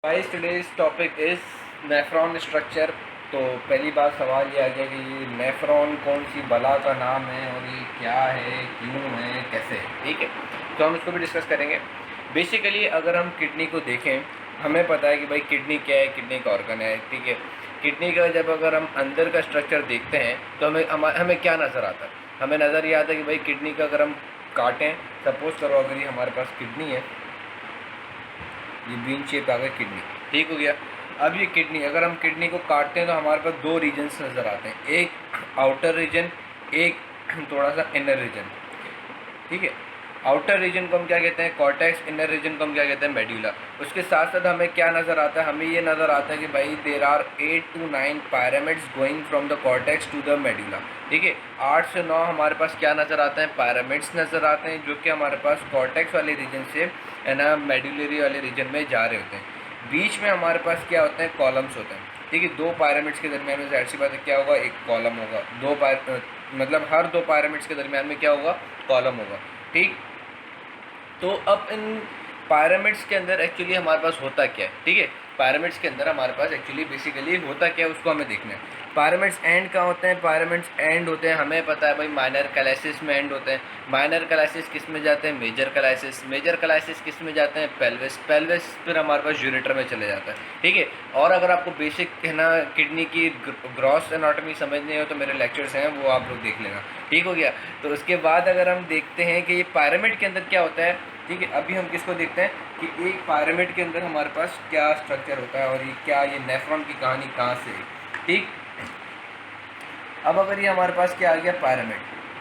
Guys today's topic is nephron structure. तो पहली बार सवाल ये आ गया कि ये नेफ्रॉन कौन सी बला का नाम है और ये क्या है, क्यों है, कैसे है। ठीक है, तो हम इसको भी डिस्कस करेंगे। बेसिकली अगर हम किडनी को देखें, हमें पता है कि भाई किडनी क्या है, किडनी का ऑर्गन है। ठीक है, किडनी का जब अगर हम अंदर का स्ट्रक्चर देखते हैं तो हमें क्या नज़र आता है। हमें नज़र ये आता है कि भाई किडनी का अगर हम काटें, सपोज करो अगर ये हमारे पास किडनी है, ये बीन शेप आ गया किडनी। ठीक हो गया। अब ये किडनी, अगर हम किडनी को काटते हैं तो हमारे पास दो रीजन्स नज़र आते हैं, एक आउटर रीजन, एक थोड़ा सा इनर रीजन। ठीक है, आउटर रीजन को हम क्या कहते हैं, कॉर्टेक्स। इनर रीजन को हम क्या कहते हैं, मेड्यूला। उसके साथ साथ हमें क्या नज़र आता है, हमें ये नज़र आता है कि भाई there are 8 to 9 pyramids going from the cortex to the medulla. ठीक है, 8 से 9 हमारे पास क्या नज़र आता है, पैरामिड्स नज़र आते हैं, जो कि हमारे पास कॉर्टेक्स वाले रीजन से है ना मेड्यूलरी वाले रीजन में जा रहे होते हैं। बीच में हमारे पास क्या होते हैं, कॉलम्स होते हैं। ठीक है, दो पैरामिड्स के दरमियान में जाहिर सी बात है क्या होगा, एक कॉलम होगा। मतलब हर दो पैरामिड्स के दरमियान में क्या होगा, कॉलम होगा। ठीक, तो अब इन पैरामिड्स के अंदर एक्चुअली हमारे पास होता क्या है। ठीक है, पैरामिड्स के अंदर हमारे पास एक्चुअली बेसिकली होता क्या है उसको हमें देखना है। पैरामिड्स एंड कहाँ होते हैं, पैरामिड्स एंड होते हैं, हमें पता है भाई माइनर कैलाइसिस में एंड होते हैं। माइनर कैलाइसिस किस में जाते हैं, मेजर कैलाइसिस। मेजर कैलाइसिस किस में जाते हैं, पेल्विस। पेल्विस फिर हमारे पास यूरेटर में चले जाता है। ठीक है, और अगर आपको बेसिक है ना किडनी की ग्रॉस एनाटॉमी समझनी हो तो मेरे लेक्चर्स हैं, वो आप लोग देख लेना। ठीक हो गया। तो उसके बाद अगर हम देखते हैं कि ये पैरामिड के अंदर क्या होता है। ठीक है, अभी हम किसको देखते हैं कि एक पैरामिड के अंदर हमारे पास क्या स्ट्रक्चर होता है और ये क्या, ये नेफ्रॉन की कहानी कहाँ से है। ठीक, अब अगर ये हमारे पास क्या आ गया, पैरामिड।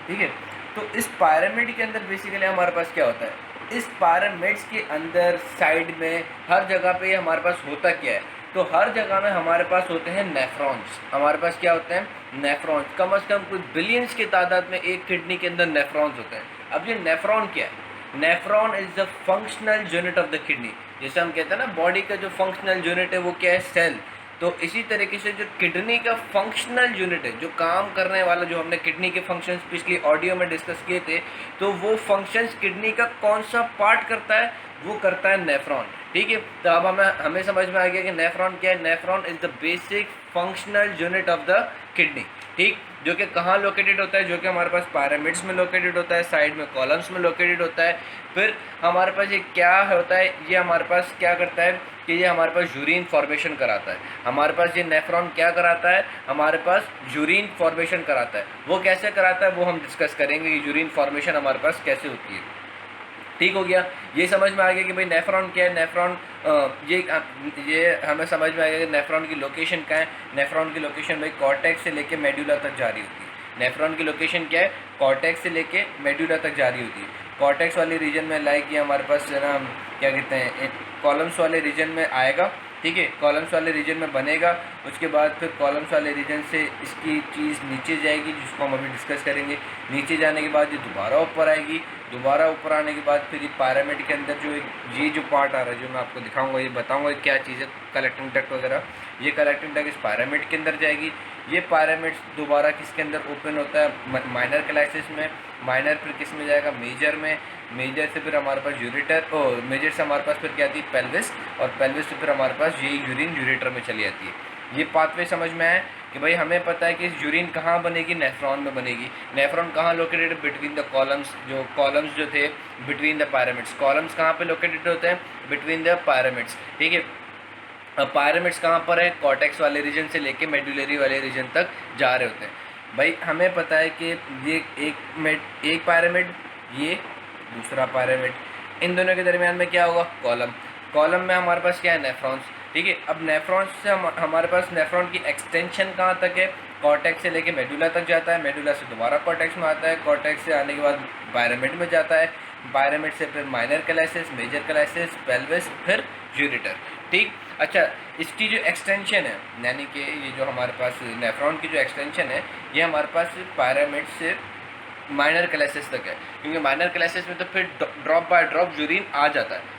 ठीक है, तो इस पैरामिड के अंदर बेसिकली हमारे पास क्या होता है, इस पैरामिड्स के अंदर साइड में हर जगह पे हमारे पास होता क्या है, तो हर जगह में हमारे पास होते हैं नेफ्रॉन्स। हमारे पास क्या होते हैं, नेफ्रॉन्स। कम से कम कुछ बिलियंस की तादाद में एक किडनी के अंदर नेफ्रॉन्स होते हैं। अब ये नेफ्रॉन क्या है, nephron is the functional unit of the kidney. जैसे हम कहते हैं ना बॉडी का जो फंक्शनल यूनिट है वो क्या है, सेल। तो इसी तरीके से जो किडनी का फंक्शनल यूनिट है, जो काम करने वाला, जो हमने किडनी के फंक्शंस पिछली ऑडियो में डिस्कस किए थे, तो वो फंक्शंस किडनी का कौन सा पार्ट करता है, वो करता है नेफ्रॉन। ठीक है, तो अब हमें समझ में आ गया कि नेफ्रॉन क्या है। Nephron is the basic functional unit of the kidney. ठीक, जो कि कहाँ लोकेटेड होता है, जो कि हमारे पास पैरामिड्स में लोकेटेड होता है, साइड में कॉलम्स में लोकेटेड होता है। फिर हमारे पास ये क्या होता है, ये हमारे पास क्या करता है कि ये हमारे पास यूरिन फॉर्मेशन कराता है। हमारे पास ये नेफ्रॉन क्या कराता है, हमारे पास यूरिन फॉर्मेशन कराता है। वो कैसे कराता है वो हम डिस्कस करेंगे कि यूरिन फॉर्मेशन हमारे पास कैसे होती है। ठीक हो गया, ये समझ में आ गया कि भाई नेफ्रॉन क्या है। नेफ्रॉन ये हमें समझ में आ गया कि नेफ्रॉन की लोकेशन क्या है। नेफ्रॉन की लोकेशन भाई कॉर्टेक्स से लेके मेड्यूला तक जारी होती है। नेफ्रॉन की लोकेशन क्या है, कॉर्टेक्स से लेके मेड्यूला तक जारी होती है। कॉर्टेक्स वाले रीजन में लाइक ये हमारे पास है ना, क्या कहते हैं, कॉलम्स वाले रीजन में आएगा। ठीक है, कॉलम्स वाले रीजन में बनेगा। उसके बाद फिर कॉलम्स वाले रीजन से इसकी चीज़ नीचे जाएगी, जिसको हम अभी डिस्कस करेंगे। नीचे जाने के बाद ये दोबारा ऊपर आएगी। दोबारा ऊपर आने के बाद फिर ये पैरामिड के अंदर जो ये जो पार्ट आ रहा है, जो मैं आपको दिखाऊंगा, ये बताऊंगा क्या चीज़ है, कलेक्टिंग डक्ट वगैरह। ये कलेक्टिंग डक्ट इस पैरामिड के अंदर जाएगी। ये पैरामिड दोबारा किसके अंदर ओपन होता है, माइनर कैलाइसिस में। माइनर फिर किस में जाएगा, मेजर में। मेजर से फिर हमारे पास यूरेटर, और मेजर से हमारे पास फिर क्या आती है, पेल्विस। और पेल्विस से फिर हमारे पास ये यूरिन यूरेटर में चली जाती है। ये पाथवे समझ में आया कि भाई हमें पता है कि यूरिन कहाँ बनेगी, नेफ्रॉन में बनेगी। नेफ्रॉन कहाँ लोकेटेड, बिटवीन द कॉलम्स। जो कॉलम्स जो थे बिटवीन द पैरामिड्स। कॉलम्स कहाँ पे लोकेटेड होते हैं, बिटवीन द पैरामिड्स। ठीक है, अब पैरामिड्स कहाँ पर है, कॉर्टेक्स वाले रीजन से लेके मेडुलरी वाले रीजन तक जा रहे होते हैं। भाई हमें पता है कि ये एक पैरामिड, ये दूसरा पैरामिड, इन दोनों के दरमियान में क्या होगा, कॉलम। कॉलम में हमारे पास क्या है, नेफ्रॉन्स। ठीक है, अब नेफ्रॉन्स से हमारे पास नेफ्रॉन की एक्सटेंशन कहाँ तक है, कॉर्टेक्स से लेके मेडुला तक जाता है। मेडुला से दोबारा कॉर्टेक्स में आता है। कॉर्टेक्स से आने के बाद पैरामिड में जाता है। पैरामिड से फिर minor calyces, major calyces, pelvis, फिर यूरेटर। ठीक, अच्छा, इसकी जो एक्सटेंशन है, यानी कि ये जो हमारे पास नेफ्रॉन की जो एक्सटेंशन है, ये हमारे पास पैरामिड से माइनर कैलाइसिस तक है। क्योंकि माइनर कैलाइसिस में तो फिर ड्रॉप बाय ड्रॉप यूरिन आ जाता है।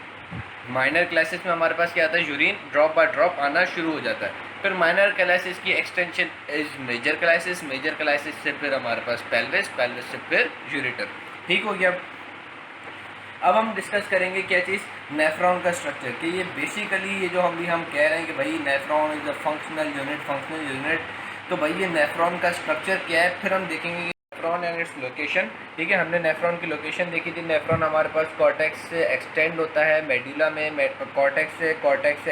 माइनर कैलाइसिस में हमारे पास क्या आता है, यूरिन ड्रॉप बाय ड्रॉप आना शुरू हो जाता है। फिर माइनर कैलाइसिस की extension is major calyces. Major calyces से फिर हमारे पास पेल्विस। पेल्विस से फिर यूरेटर। ठीक हो गया। अब हम डिस्कस करेंगे क्या चीज़, नेफ्रॉन का स्ट्रक्चर, कि ये बेसिकली ये जो हम कह रहे हैं कि भाई nephron is a functional unit, तो भाई ये नेफ्रॉन का स्ट्रक्चर क्या है, फिर हम देखेंगे कि नेफ्रॉन एंड इट्स लोकेशन। ठीक है, हमने नेफ्रॉन की लोकेशन देखी थी। नेफ्रॉन हमारे पास कॉर्टेक्स से एक्सटेंड होता है मेडुला में, कॉर्टेक्स से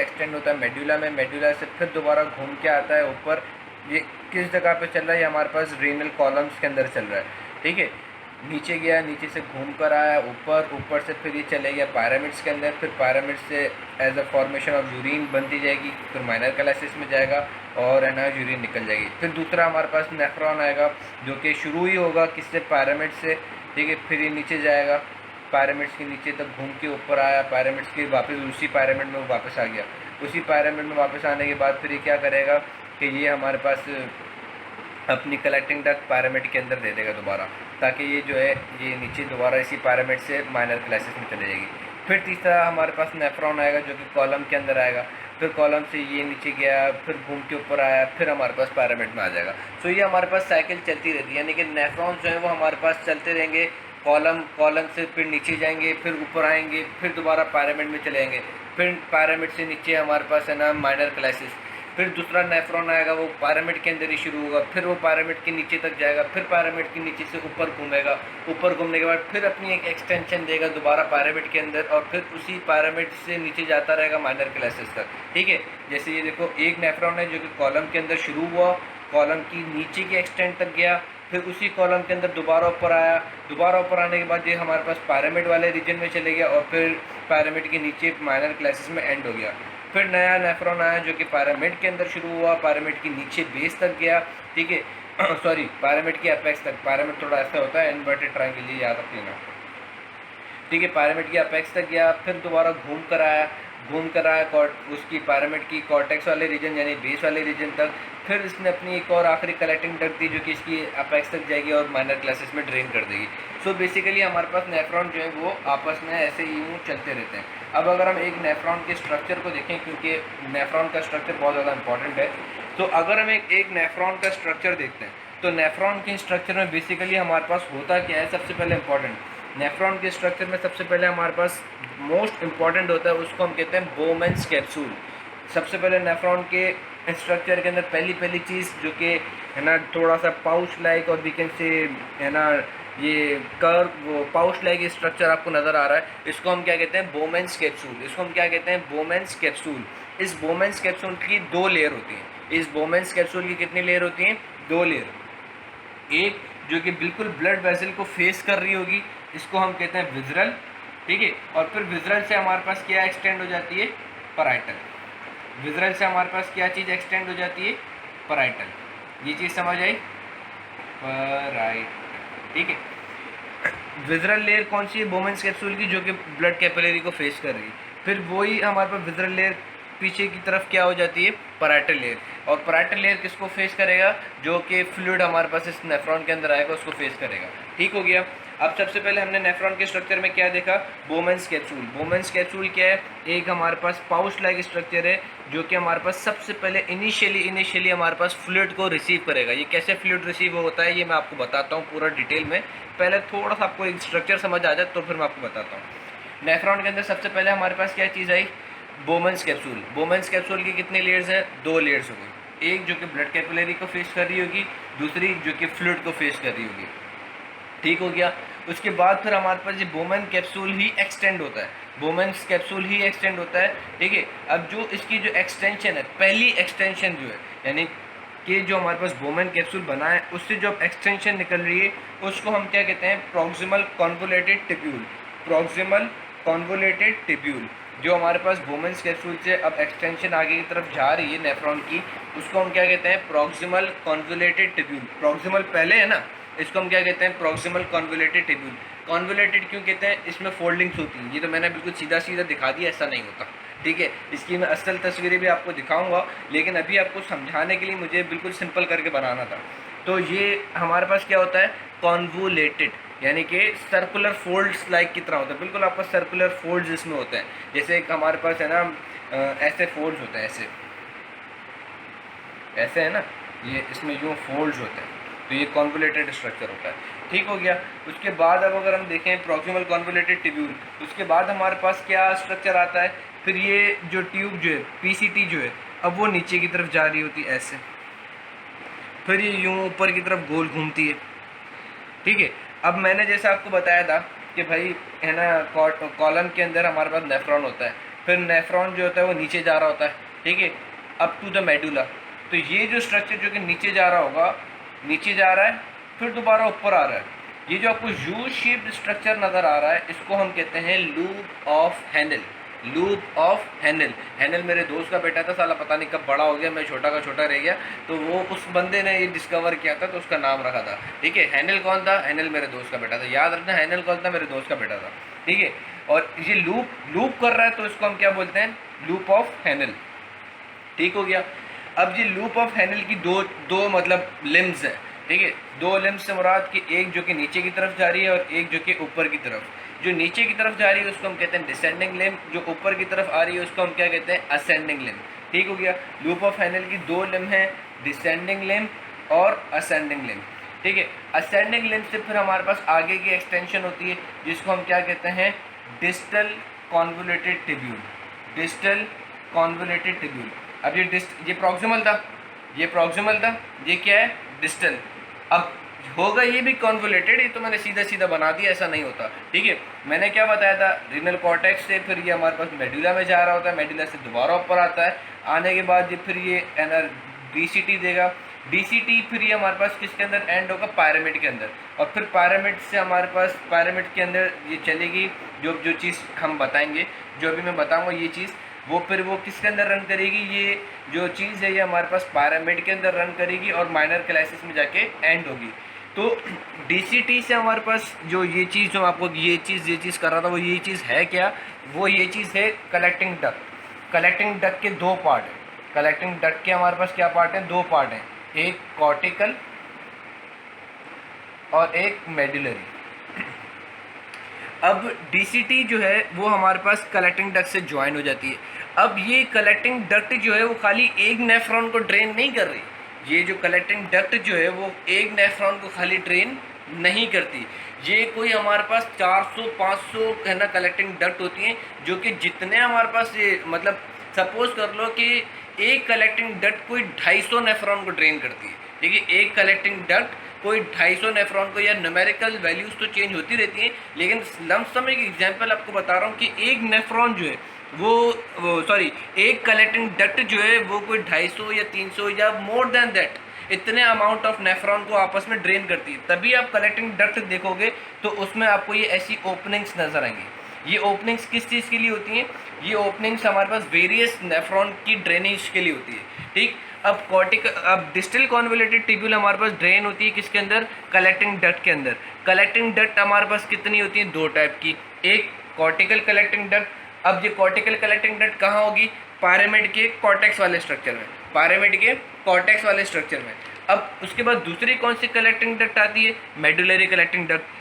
एक्सटेंड होता है मेडुला में, मेडुला से फिर दोबारा घूम के आता है ऊपर। ये किस जगह पे चल रहा है, ये हमारे पास रीनल कॉलम्स के अंदर चल रहा है। ठीक है, नीचे गया, नीचे से घूम कर आया ऊपर, ऊपर से फिर ये चले गया पैरामिड्स के अंदर, फिर पैरामिड से as a formation of urine बनती जाएगी, फिर माइनर कैलासिस में जाएगा और है ना यूरिन निकल जाएगी। फिर दूसरा हमारे पास नेफ्रॉन आएगा जो कि शुरू ही होगा किससे, पैरामिड से। ठीक है, फिर ये नीचे जाएगा, पैरामिड्स के नीचे तक घूम के ऊपर आया, पैरामिड्स के वापस उसी पैरामिड में वो वापस आ गया। उसी पैरामिड में वापस आने के बाद फिर ये क्या करेगा कि ये हमारे पास अपनी कलेक्टिंग डक्ट पैरामिड के अंदर दे देगा दोबारा, ताकि ये जो है ये नीचे दोबारा इसी पैरामिड से माइनर क्लासेस में चले जाएगी। फिर तीसरा हमारे पास नेफ्रॉन आएगा जो कि कॉलम के अंदर आएगा, फिर कॉलम से ये नीचे गया, फिर घूम के ऊपर आया, फिर हमारे पास पैरामिड में आ जाएगा। सो ये हमारे पास साइकिल चलती रहती है, यानी कि नेफ्रॉन जो है वो हमारे पास चलते रहेंगे, कॉलम से फिर नीचे जाएंगे, फिर ऊपर आएंगे, फिर दोबारा पैरामिड में चले जाएंगे, फिर पैरामिड से नीचे हमारे पास है ना माइनर क्लासेस। फिर दूसरा नेफ्रॉन आएगा, वो पैरामिड के अंदर ही शुरू होगा, फिर वो पैरामिड के नीचे तक जाएगा, फिर पैरामिड के नीचे से ऊपर घूमेगा, ऊपर घूमने के बाद फिर अपनी एक एक्सटेंशन देगा दोबारा पैरामिड के अंदर, और फिर उसी पैरामिड से नीचे जाता रहेगा माइनर क्लासेस तक। ठीक है, जैसे ये देखो एक नेफ्रॉन है जो कि कॉलम के अंदर शुरू हुआ, कॉलम की नीचे की एक्सटेंट तक गया, फिर उसी कॉलम के अंदर दोबारा ऊपर आया, दोबारा ऊपर आने के बाद ये हमारे पास पैरामिड वाले रीजन में चले गया, और फिर पैरामिड के नीचे माइनर क्लासेस में एंड हो गया। फिर नया नेफ्रॉन आया जो कि पैरामिड के अंदर शुरू हुआ, पैरामिड के नीचे बेस तक गया। ठीक है सॉरी, पैरामिड के अपेक्स तक, पैरामिड थोड़ा ऐसा होता है इन्वर्टेड ट्रायंगल, ये याद रख लेना। ठीक है, पैरामिड के अपेक्स तक गया, फिर दोबारा घूम कर आया उसकी पैरामिड की कॉर्टेक्स वाले रीजन यानी बेस वाले रीजन तक। फिर इसने अपनी एक और आखिरी कलेक्टिंग डक्ट दी जो कि इसकी अपेक्स तक जाएगी और माइनर क्लासेस में ड्रेन कर देगी। सो बेसिकली हमारे पास नेफ्रॉन जो है वो आपस में ऐसे ही यूँ चलते रहते हैं। अब अगर हम एक नेफ्रॉन के स्ट्रक्चर को देखें, क्योंकि नेफ्रॉन का स्ट्रक्चर बहुत ज़्यादा इंपॉर्टेंट है, तो अगर हम एक नेफ्रॉन का स्ट्रक्चर देखते हैं तो नेफ्रॉन के स्ट्रक्चर में बेसिकली हमारे पास होता क्या है। सबसे पहले इंपॉर्टेंट, नेफ्रॉन के स्ट्रक्चर में सबसे पहले हमारे पास मोस्ट इंपॉर्टेंट होता है, उसको हम कहते हैं बोमेन्स कैप्सूल। सबसे पहले नेफ्रॉन के स्ट्रक्चर के अंदर पहली चीज़ जो कि है ना थोड़ा सा पाउच लाइक और वी कैन से है ना ये कर्व वो पाउच लाइक स्ट्रक्चर आपको नज़र आ रहा है, इसको हम क्या कहते हैं, बोमेन्स कैप्सूल। इसको हम क्या कहते हैं, बोमेन्स कैप्सूल। इस बोमेन्स कैप्सूल की 2 लेयर होती हैं। इस बोमेन्स कैप्सूल की कितनी लेयर होती हैं, 2 लेयर। एक जो कि बिल्कुल ब्लड वेसल को फेस कर रही होगी, इसको हम कहते हैं विजरल। ठीक है, और फिर विजरल से हमारे पास क्या एक्सटेंड हो जाती है, पैराइटल। विजरल से हमारे पास क्या चीज़ एक्सटेंड हो जाती है, पैराइटल। ये चीज़ समझ आई, पैराइटल। ठीक है, विजरल लेयर कौन सी है, बोमेन्स कैप्सूल की, जो कि ब्लड कैपिलरी को फेस कर रही है। फिर वही हमारे पास विजरल लेयर पीछे की तरफ क्या हो जाती है, पैराइटल लेयर। और पैराइटल लेयर किसको फेस करेगा, जो कि फ्लूइड हमारे पास इस नेफ्रॉन के अंदर आएगा उसको फेस करेगा। ठीक हो गया। अब सबसे पहले हमने नेफ्रॉन के स्ट्रक्चर में क्या देखा, बोमेन्स कैप्सूल। बोमेन्स कैप्सूल क्या है, एक हमारे पास पाउच लाइक स्ट्रक्चर है जो कि हमारे पास सबसे पहले इनिशियली हमारे पास फ्लूइड को रिसीव करेगा। ये कैसे फ्लूइड रिसीव होता है ये मैं आपको बताता हूँ पूरा डिटेल में। पहले थोड़ा सा आपको एक स्ट्रक्चर समझ आ जाए तो फिर मैं आपको बताता हूँ। नेफ्रॉन के अंदर सबसे पहले हमारे पास क्या चीज़ आई, बोमेन्स कैप्सूल। बोमेन्स कैप्सूल की कितनी लेयर्स हैं, 2 लेयर्स हो गई। एक जो कि ब्लड कैपिलरी को फेस कर रही होगी, दूसरी जो कि फ्लूइड को फेस कर रही होगी। ठीक हो गया। उसके बाद फिर हमारे पास ये बोमेन कैप्सूल ही एक्सटेंड होता है, बोमेन्स कैप्सूल ही एक्सटेंड होता है। ठीक है, अब जो इसकी जो एक्सटेंशन है, पहली एक्सटेंशन जो है यानी कि जो हमारे पास बोमेन कैप्सूल बना है उससे जो एक्सटेंशन निकल रही है उसको हम क्या कहते हैं, proximal convoluted tubule. Proximal convoluted tubule जो हमारे पास बोमेन्स कैप्सूल से अब एक्सटेंशन आगे की तरफ जा रही है नेफ्रॉन की, उसको हम क्या कहते हैं, प्रॉक्सिमल कॉन्वोलेटेड टिब्यूल। प्रॉक्सिमल पहले है ना, इसको हम क्या कहते हैं, प्रॉक्सिमल कॉन्वोलेटेड टिब्यूल। कॉन्वोलेटेड क्यों कहते हैं, इसमें फोल्डिंग्स होती हैं। ये तो मैंने बिल्कुल सीधा दिखा दिया, ऐसा नहीं होता। ठीक है, इसकी मैं असल तस्वीरें भी आपको दिखाऊंगा, लेकिन अभी आपको समझाने के लिए मुझे बिल्कुल सिंपल करके बनाना था। तो ये हमारे पास क्या होता है, कॉन्वोलेटेड यानी कि सर्कुलर फोल्ड्स लाइक की तरह होता है। बिल्कुल आपका सर्कुलर फोल्ड्स इसमें होते हैं। जैसे एक हमारे पास है ना ऐसे फोल्ड्स होते हैं, ऐसे है ना, ये इसमें यूँ फोल्ड्स होते हैं। तो ये कॉन्वोल्यूटेड स्ट्रक्चर होता है। ठीक हो गया। उसके बाद अब अगर हम देखें प्रॉक्सिमल कॉन्वोल्यूटेड ट्यूब्यूल, उसके बाद हमारे पास क्या स्ट्रक्चर आता है, फिर ये जो ट्यूब जो है पीसीटी जो है, अब वो नीचे की तरफ जा रही होती है ऐसे, फिर ये यूँ ऊपर की तरफ गोल घूमती है। ठीक है। अब मैंने जैसे आपको बताया था कि भाई है ना, कॉलम के अंदर हमारे पास नेफ्रॉन होता है, फिर नेफ्रॉन जो होता है वो नीचे जा रहा होता है। ठीक है, अप टू द मेडुला। तो ये जो स्ट्रक्चर जो कि नीचे जा रहा होगा, नीचे जा रहा है फिर दोबारा ऊपर आ रहा है, ये जो आपको यू शेप्ड स्ट्रक्चर नज़र आ रहा है, इसको हम कहते हैं loop of handle. Loop of handle. Handle मेरे दोस्त का बेटा था, साला पता नहीं कब बड़ा हो गया, मैं छोटा का छोटा रह गया, तो वो उस बंदे ने ये डिस्कवर किया था तो उसका नाम रखा था। ठीक है, हैंडल कौन था? हैंडल मेरे दोस्त का बेटा था। याद रखना, हैंडल कौन था? मेरे दोस्त का बेटा था। ठीक है, और ये लूप कर रहा है तो इसको हम क्या बोलते हैं? Loop of handle. ठीक हो गया। अब ये लूप ऑफ हैंडल की दो मतलब लिम्स है। ठीक है, दो लिम्स से मुराद कि एक जो कि नीचे की तरफ जा रही है और एक जो कि ऊपर की तरफ। जो नीचे की तरफ जा रही है उसको हम कहते हैं डिसेंडिंग लिम, जो ऊपर की तरफ आ रही है उसको हम क्या कहते हैं? असेंडिंग लिम। ठीक हो गया। लूप ऑफ हैंडल की दो लिम है, डिसेंडिंग लिम और असेंडिंग लिम। ठीक है, असेंडिंग लिम से फिर हमारे पास आगे की एक्सटेंशन होती है जिसको हम क्या कहते हैं? Distal convoluted tubule. Distal convoluted tubule. अब ये प्रॉक्सिमल था, ये क्या है? डिस्टल। अब होगा ये भी कॉन्वोल्यूटेड, ये तो मैंने सीधा सीधा बना दिया, ऐसा नहीं होता। ठीक है, मैंने क्या बताया था? रीनल कॉर्टेक्स से फिर ये हमारे पास मेडुला में जा रहा होता है, मेडुला से दोबारा ऊपर आता है, आने के बाद ये फिर ये डीसीटी देगा। डीसीटी फिर ये हमारे पास किसके अंदर एंड होगा? पायरामिड के अंदर। और फिर पायरामिड से हमारे पास पायरामिड के अंदर ये चलेगी, जो चीज़ हम बताएंगे, जो अभी मैं बताऊँगा ये चीज़, वो फिर वो किसके अंदर रन करेगी? ये जो चीज़ है ये हमारे पास पायरामिड के अंदर रन करेगी और माइनर क्लाइसिस में जाके एंड होगी। तो डीसीटी से हमारे पास जो ये चीज़, जो आपको ये चीज़ कर रहा था, वो ये चीज़ है क्या? वो ये चीज़ है कलेक्टिंग डक्ट। कलेक्टिंग डक्ट के दो पार्ट हैं। कलेक्टिंग डक्ट के हमारे पास क्या पार्ट हैं? दो पार्ट हैं, एक कॉर्टिकल और एक मेडुलरी। अब डीसीटी जो है वो हमारे पास कलेक्टिंग डक्ट से ज्वाइन हो जाती है। अब ये कलेक्टिंग डक्ट जो है वो खाली एक नेफ्रॉन को ड्रेन नहीं कर रही। ये जो कलेक्टिंग डक्ट जो है वो एक नेफ्रॉन को खाली ड्रेन नहीं करती। ये कोई हमारे पास 400-500 है ना कलेक्टिंग डक्ट होती हैं, जो कि जितने हमारे पास ये मतलब सपोज कर लो कि एक कलेक्टिंग डक्ट कोई 250 नेफ्रॉन को ड्रेन करती है। ठीक है, एक कलेक्टिंग डक्ट कोई 250 नेफ्रॉन को, या न्यूमेरिकल वैल्यूज़ तो चेंज होती रहती हैं, लेकिन लमसम एक एग्जांपल आपको बता रहा हूँ कि एक नेफ्रॉन जो है वो सॉरी एक कलेक्टिंग डक्ट जो है वो कोई 250 या 300 या मोर देन दैट इतने अमाउंट ऑफ नेफ्रॉन को आपस में ड्रेन करती है। तभी आप कलेक्टिंग डक्ट देखोगे तो उसमें आपको ये ऐसी ओपनिंग्स नज़र आएंगी। ये ओपनिंग्स किस चीज़ के लिए होती हैं? ये ओपनिंग्स हमारे पास वेरियस नेफ्रॉन की ड्रेनेज के लिए होती है। ठीक, अब डिस्टल कॉन्वोल्यूटेड ट्यूब्यूल हमारे पास ड्रेन होती है किसके अंदर? कलेक्टिंग डक्ट के अंदर। कलेक्टिंग डक्ट हमारे पास कितनी होती है? दो टाइप की, एक कॉर्टिकल कलेक्टिंग डक्ट। अब ये कॉर्टिकल कलेक्टिंग डक्ट कहाँ होगी? पायरामिड के कॉर्टेक्स वाले स्ट्रक्चर में, पायरामिड के कॉर्टेक्स वाले स्ट्रक्चर में। अब उसके बाद दूसरी कौन सी कलेक्टिंग डक्ट आती है? Medullary collecting duct.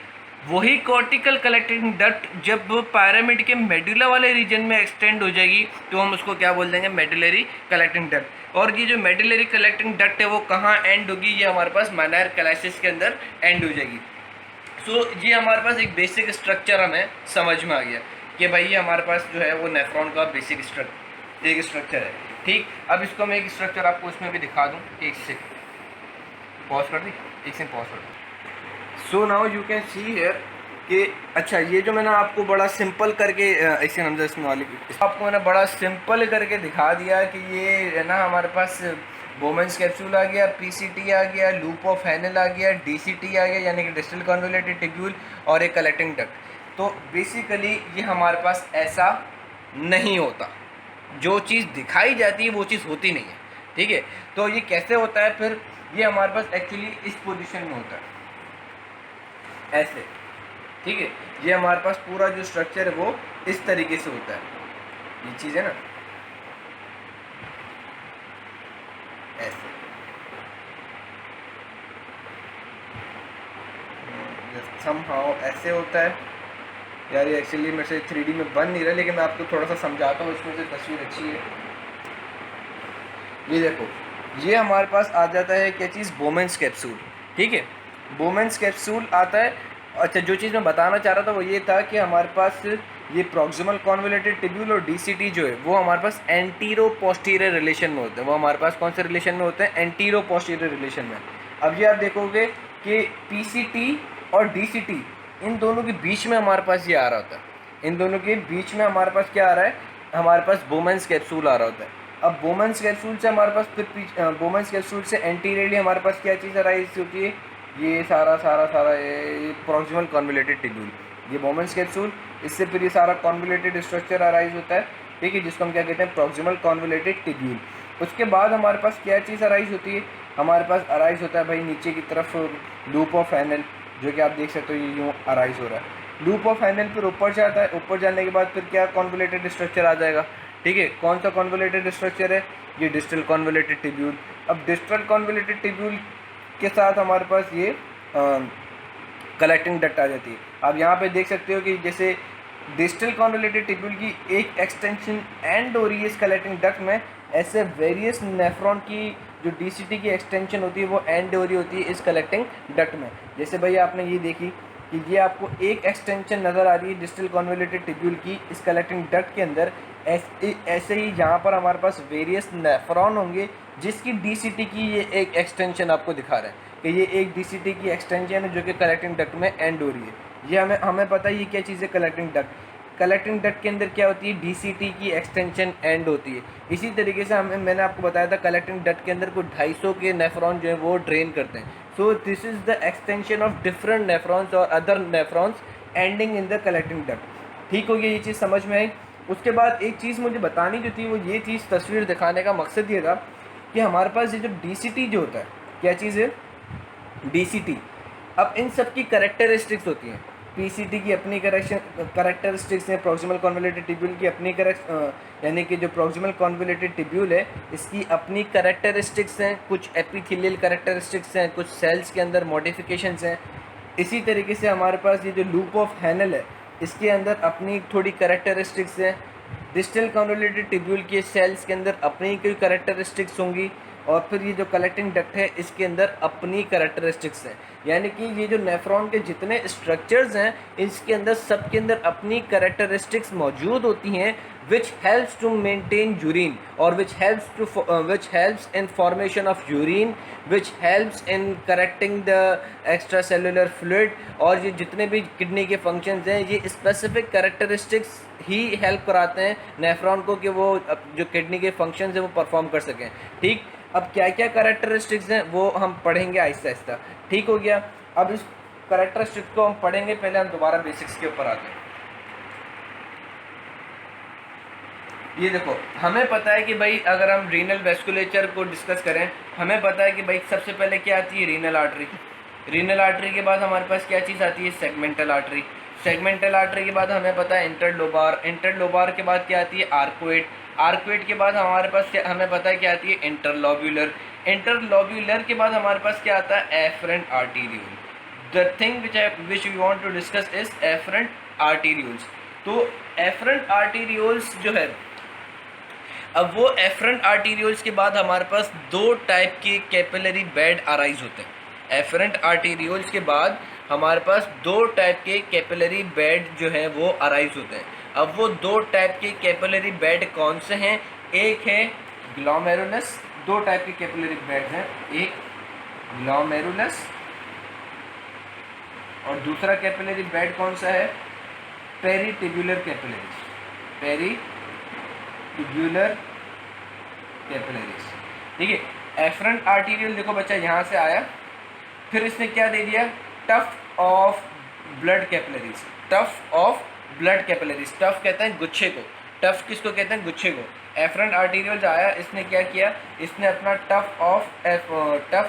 वही कॉर्टिकल कलेक्टिंग डक्ट जब पायरामिड के मेडुला वाले रीजन में एक्सटेंड हो जाएगी तो हम उसको क्या बोल देंगे? Medullary collecting duct. और ये जो मेडुलरी कलेक्टिंग डक्ट है वो कहाँ एंड होगी? ये हमारे पास माइनर क्लाइसिस के अंदर एंड हो जाएगी। सो ये हमारे पास एक बेसिक स्ट्रक्चर हमें समझ में आ गया कि भाई ये हमारे पास जो है वो नेफ्रॉन का बेसिक स्ट्रक्चर है। ठीक, अब इसको मैं एक स्ट्रक्चर आपको इसमें भी दिखा दूँ। एक से पॉज कर दी, एक से पॉज कर दी। So now you can see here कि अच्छा ये जो मैंने आपको बड़ा सिंपल करके ऐसे नमजा इसमें वाली आपको मैंने बड़ा सिंपल करके दिखा दिया कि ये है ना हमारे पास बोमेंस कैप्सूल आ गया, पीसीटी आ गया, लूप ऑफ हैंडल आ गया, डीसीटी आ गया यानी कि डिस्टल कॉन्वोल्यूटेड ट्यूब्यूल और एक कलेक्टिंग डक्ट। तो बेसिकली ये हमारे पास ऐसा नहीं होता, जो चीज़ दिखाई जाती है वो चीज़ होती नहीं है। ठीक है, तो ये कैसे होता है? फिर ये हमारे पास एक्चुअली इस पोजीशन में होता है ऐसे। ठीक है, ये हमारे पास पूरा जो स्ट्रक्चर है वो इस तरीके से होता है। ये चीज़ है ना ऐसे, समहाउ ऐसे होता है। यार ये एक्चुअली मेरे से 3D में बन नहीं रहा, लेकिन मैं आपको थोड़ा सा समझाता हूँ, इसमें से तस्वीर अच्छी है। ये देखो, ये हमारे पास आ जाता है क्या चीज़? बोमेंस कैप्सूल। ठीक है, बोमेंस कैप्सूल आता है। अच्छा, जो चीज़ मैं बताना चाह रहा था वो ये था कि हमारे पास ये प्रॉक्सिमल कॉन्वोल्यूटेड टिब्यूल और डीसीटी जो है वो हमारे पास एंटीरो पोस्टीरियर रिलेशन में होते हैं। वो हमारे पास कौन से रिलेशन में होते हैं? एंटीरो पोस्टीरियर रिलेशन में। अब ये आप देखोगे कि पीसीटी और डीसीटी इन दोनों के बीच में हमारे पास ये आ रहा होता है। इन दोनों के बीच में हमारे पास क्या आ रहा है? हमारे पास बोमेंस कैप्सूल आ रहा होता है। अब बोमेंस कैप्सूल से हमारे पास फिर बोमेंस कैप्सूल से एंटीरियरली हमारे पास क्या चीज़ अराइज होती है? ये सारा ये प्रॉक्सिमल कॉन्वोल्यूटेड टिब्यूल, ये बोमेंस कैप्सूल, इससे फिर ये सारा कॉन्वोल्यूटेड स्ट्रक्चर अराइज होता है। ठीक है, जिसको हम क्या कहते हैं? Proximal convoluted tubule. उसके बाद हमारे पास क्या चीज़ अराइज होती है? हमारे पास अराइज होता है भाई नीचे की तरफ लूप ऑफ हैनल, जो कि आप देख सकते हो ये यूँ अराइज हो रहा है। लूप ऑफ हैनल फिर ऊपर जाता है, ऊपर जाने के बाद फिर क्या कॉन्वोल्यूटेड स्ट्रक्चर आ जाएगा। ठीक है, कौन सा कॉन्वोल्यूटेड स्ट्रक्चर है? ये डिस्टल कॉन्वोल्यूटेड टिब्यूल। अब डिस्टल कॉन्वोल्यूटेड टिब्यूल के साथ हमारे पास ये कलेक्टिंग डक्ट आ जाती है। आप यहाँ पे देख सकते हो कि जैसे डिस्टल कॉन्वोल्यूटेड टिब्यूल की एक एक्सटेंशन एंड हो रही है इस कलेक्टिंग डक्ट में, ऐसे वेरियस नेफ्रॉन की जो डीसीटी की एक्सटेंशन होती है वो एंड हो रही होती है इस कलेक्टिंग डक्ट में। जैसे भाई आपने ये देखी कि ये आपको एक एक्सटेंशन नज़र आ रही है डिस्टल कॉन्वोल्यूटेड टिब्यूल की इस कलेक्टिंग डक्ट के अंदर। ऐसे ही यहाँ पर हमारे पास वेरियस नेफ्रॉन होंगे जिसकी डीसीटी की ये एक एक्सटेंशन आपको दिखा रहा है कि ये एक डीसीटी की एक्सटेंशन है जो कि कलेक्टिंग डक्ट में एंड हो रही है। ये हमें पता है ये क्या चीज़ है? Collecting duct. कलेक्टिंग डक्ट के अंदर क्या होती है? डीसीटी की एक्सटेंशन एंड होती है। इसी तरीके से मैंने आपको बताया था कलेक्टिंग डक्ट के अंदर कुछ 250 के नेफ्रॉन जो है वो ड्रेन करते हैं। So this is the extension of different nephrons और other nephrons ending in the collecting duct. ठीक हो गया, ये चीज़ समझ में आई। उसके बाद एक चीज़ मुझे बतानी जो थी वो ये चीज़, तस्वीर दिखाने का मकसद ये था कि हमारे पास ये जो डीसीटी जो होता है, क्या चीज़ है? डीसीटी। अब इन सब की करेक्टरिस्टिक्स होती हैं। पीसीटी की अपनी करेक्टरिस्टिक्स हैं, प्रॉक्सिमल कॉन्वोल्यूटेड टिब्यूल की अपनी यानी कि जो प्रॉक्सिमल कॉन्वोल्यूटेड टिब्यूल है इसकी अपनी करेक्टरिस्टिक्स हैं, कुछ एपिथेलियल करेक्टरिस्टिक्स हैं, कुछ सेल्स के अंदर मॉडिफिकेशंस हैं। इसी तरीके से हमारे पास ये जो लूप ऑफ हैनल है इसके अंदर अपनी थोड़ी करेक्टरिस्टिक्स हैं। डिस्टल कॉन्वोल्यूटेड टिब्यूल के सेल्स के अंदर अपनी कोई करेक्टरिस्टिक्स होंगी और फिर ये जो कलेक्टिंग डक्ट है इसके अंदर अपनी करेक्टरिस्टिक्स हैं। यानी कि ये जो नेफ्रॉन के जितने स्ट्रक्चर्स हैं इसके अंदर सबके अंदर अपनी करेक्टरिस्टिक्स मौजूद होती हैं which helps to maintain urine or which helps in formation of urine, which helps in correcting the extracellular fluid। और ये जितने भी किडनी के फंक्शंस हैं ये स्पेसिफिक करेक्टरिस्टिक्स ही हेल्प कराते हैं नेफ्रॉन को कि वो जो किडनी के फंक्शंस हैं वो परफॉर्म कर सकें। ठीक, अब क्या क्या करेक्टरिस्टिक्स हैं वो हम पढ़ेंगे आहिस्ता आहिस्ता। ठीक हो गया, अब इस करेक्टरिस्टिक्स को हम पढ़ेंगे, पहले हम दोबारा बेसिक्स के ऊपर आते हैं। ये देखो, हमें पता है कि भाई अगर हम रीनल वेस्कुलेचर को डिस्कस करें, हमें पता है कि भाई सबसे पहले क्या आती है? Renal artery. रीनल आर्टरी के बाद हमारे पास क्या चीज़ आती है? Segmental artery. सेगमेंटल आर्टरी के बाद हमें पता है इंटरलोबार। इंटरलोबार के बाद क्या आती है? आर्कुएट। आर्कुएट के बाद हमारे पास क्या, हमें पता है क्या आती है? इंटरलोब्यूलर। इंटरलोब्यूलर के बाद हमारे पास क्या आता है? Efferent arteriole. The thing which we want to discuss is efferent arterioles. तो एफरेंट आर्टीरियल्स जो है, अब वो एफरेंट आर्टीरियल्स के बाद हमारे पास दो टाइप के कैपिलरी बेड अराइज होते हैं। एफरेंट आर्टीरियल्स के बाद हमारे पास दो टाइप के कैपिलरी बेड जो हैं वो अराइज होते हैं। अब वो दो टाइप के कैपिलरी बेड कौन से हैं? एक है ग्लोमेरुलस, दो टाइप के कैपिलरी बेड हैं, एक ग्लोमेरुलस और दूसरा कैपिलरी बेड कौन सा है? पेरिटिब्यूलर कैपिलरीज। पेरिटिब्यूलर कैपिलरीज। ठीक है, एफरेंट आर्टीरियल देखो बच्चा यहाँ से आया, फिर इसने क्या दे दिया? Tough of blood capillaries. Tough of blood capillaries, tough कहते हैं गुच्छे को। टफ किसको कहते हैं? गुच्छे को। एफरेंट आर्टीरियल आया, इसने क्या किया? इसने अपना टफ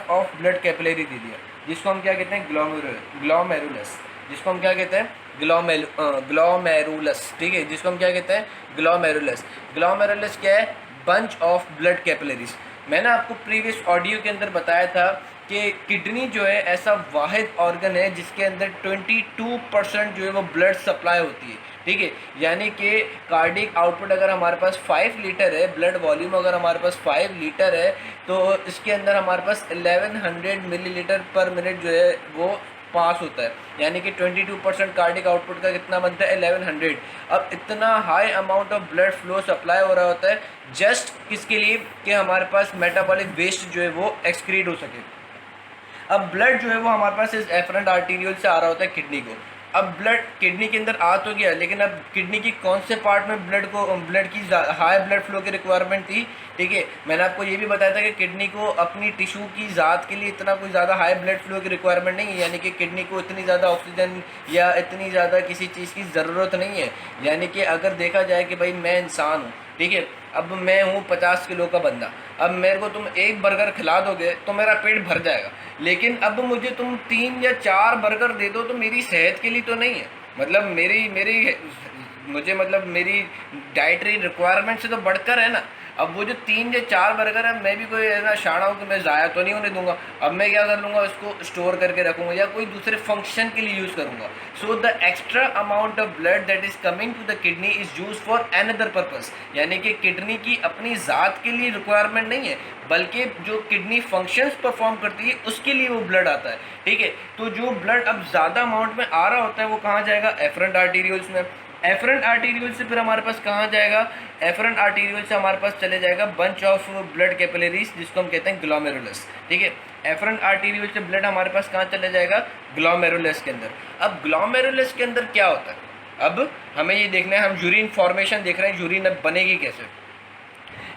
ऑफ ब्लड कैपिलरी दे दिया, जिसको हम क्या कहते हैं? ग्लोमेरुलस। जिसको हम क्या कहते हैं? ग्लोमेरुलस। ठीक है, जिसको हम क्या कहते हैं? ग्लोमेरुलस। ग्लोमेरुलस क्या है? Bunch of blood capillaries. मैंने आपको प्रीवियस ऑडियो के अंदर बताया था कि किडनी जो है ऐसा वाहिद ऑर्गन है जिसके अंदर 22% जो है वो ब्लड सप्लाई होती है। ठीक है। यानी कि कार्डिक आउटपुट अगर हमारे पास 5 लीटर है, ब्लड वॉल्यूम अगर हमारे पास 5 लीटर है, तो इसके अंदर हमारे पास 1100 मिलीलीटर पर मिनट जो है वो पास होता है। यानी कि 22% कार्डिक आउटपुट का कितना बनता है, 1100। अब इतना high amount of blood flow supply हो रहा होता है जस्ट किसके लिए, कि हमारे पास मेटाबॉलिक वेस्ट जो है वो एक्सक्रीट हो सके। अब ब्लड जो है वो हमारे पास इस एफरेंट आर्टीरियल से आ रहा होता है किडनी को। अब ब्लड किडनी के अंदर आ तो गया, लेकिन अब किडनी की कौन से पार्ट में ब्लड की हाई ब्लड फ्लो की रिक्वायरमेंट थी, ठीक है। मैंने आपको ये भी बताया था कि किडनी को अपनी टिश्यू की ज़ात के लिए इतना कोई ज़्यादा हाई ब्लड फ्लो की रिक्वायरमेंट नहीं है, यानी कि किडनी को इतनी ज़्यादा ऑक्सीजन या इतनी ज़्यादा किसी चीज़ की ज़रूरत नहीं है। यानी कि अगर देखा जाए कि भाई मैं इंसान हूँ, ठीक है, अब मैं हूँ 50 किलो का बंदा, अब मेरे को तुम एक बर्गर खिला दोगे तो मेरा पेट भर जाएगा, लेकिन अब मुझे तुम 3 या 4 बर्गर दे दो तो मेरी सेहत के लिए तो नहीं है, मतलब मेरी मेरी मुझे मतलब मेरी डाइटरी रिक्वायरमेंट से तो बढ़कर है ना। अब वो जो 3 या 4 बर्गर है, मैं भी कोई ऐसा शाना हूँ कि मैं ज़ाया तो नहीं होने दूंगा। अब मैं क्या कर लूँगा, उसको स्टोर करके रखूँगा या कोई दूसरे फंक्शन के लिए यूज़ करूँगा। So the extra amount of blood that is coming to the kidney is use for another purpose, यानी कि किडनी की अपनी ज़ात के लिए रिक्वायरमेंट नहीं है, बल्कि जो किडनी फंक्शंस परफॉर्म करती है उसके लिए वो ब्लड आता है, ठीक है। तो जो ब्लड अब ज़्यादा अमाउंट में आ रहा होता है वो कहाँ जाएगा, एफरेंट आर्टीरियल्स में। एफरेंट आर्टीरियल से फिर हमारे पास कहाँ जाएगा, एफरेंट आर्टीरियल से हमारे पास चले जाएगा बंच ऑफ ब्लड कैपिलरीज, जिसको हम कहते हैं ग्लोमेरुलस, ठीक है। एफरेंट आर्टीरियल से ब्लड हमारे पास कहाँ चले जाएगा, ग्लोमेरुलस के अंदर। अब ग्लोमेरुलस के अंदर क्या होता है, अब हमें ये देखना है, हम यूरिन फॉर्मेशन देख रहे हैं, यूरिन अब बनेगी कैसे।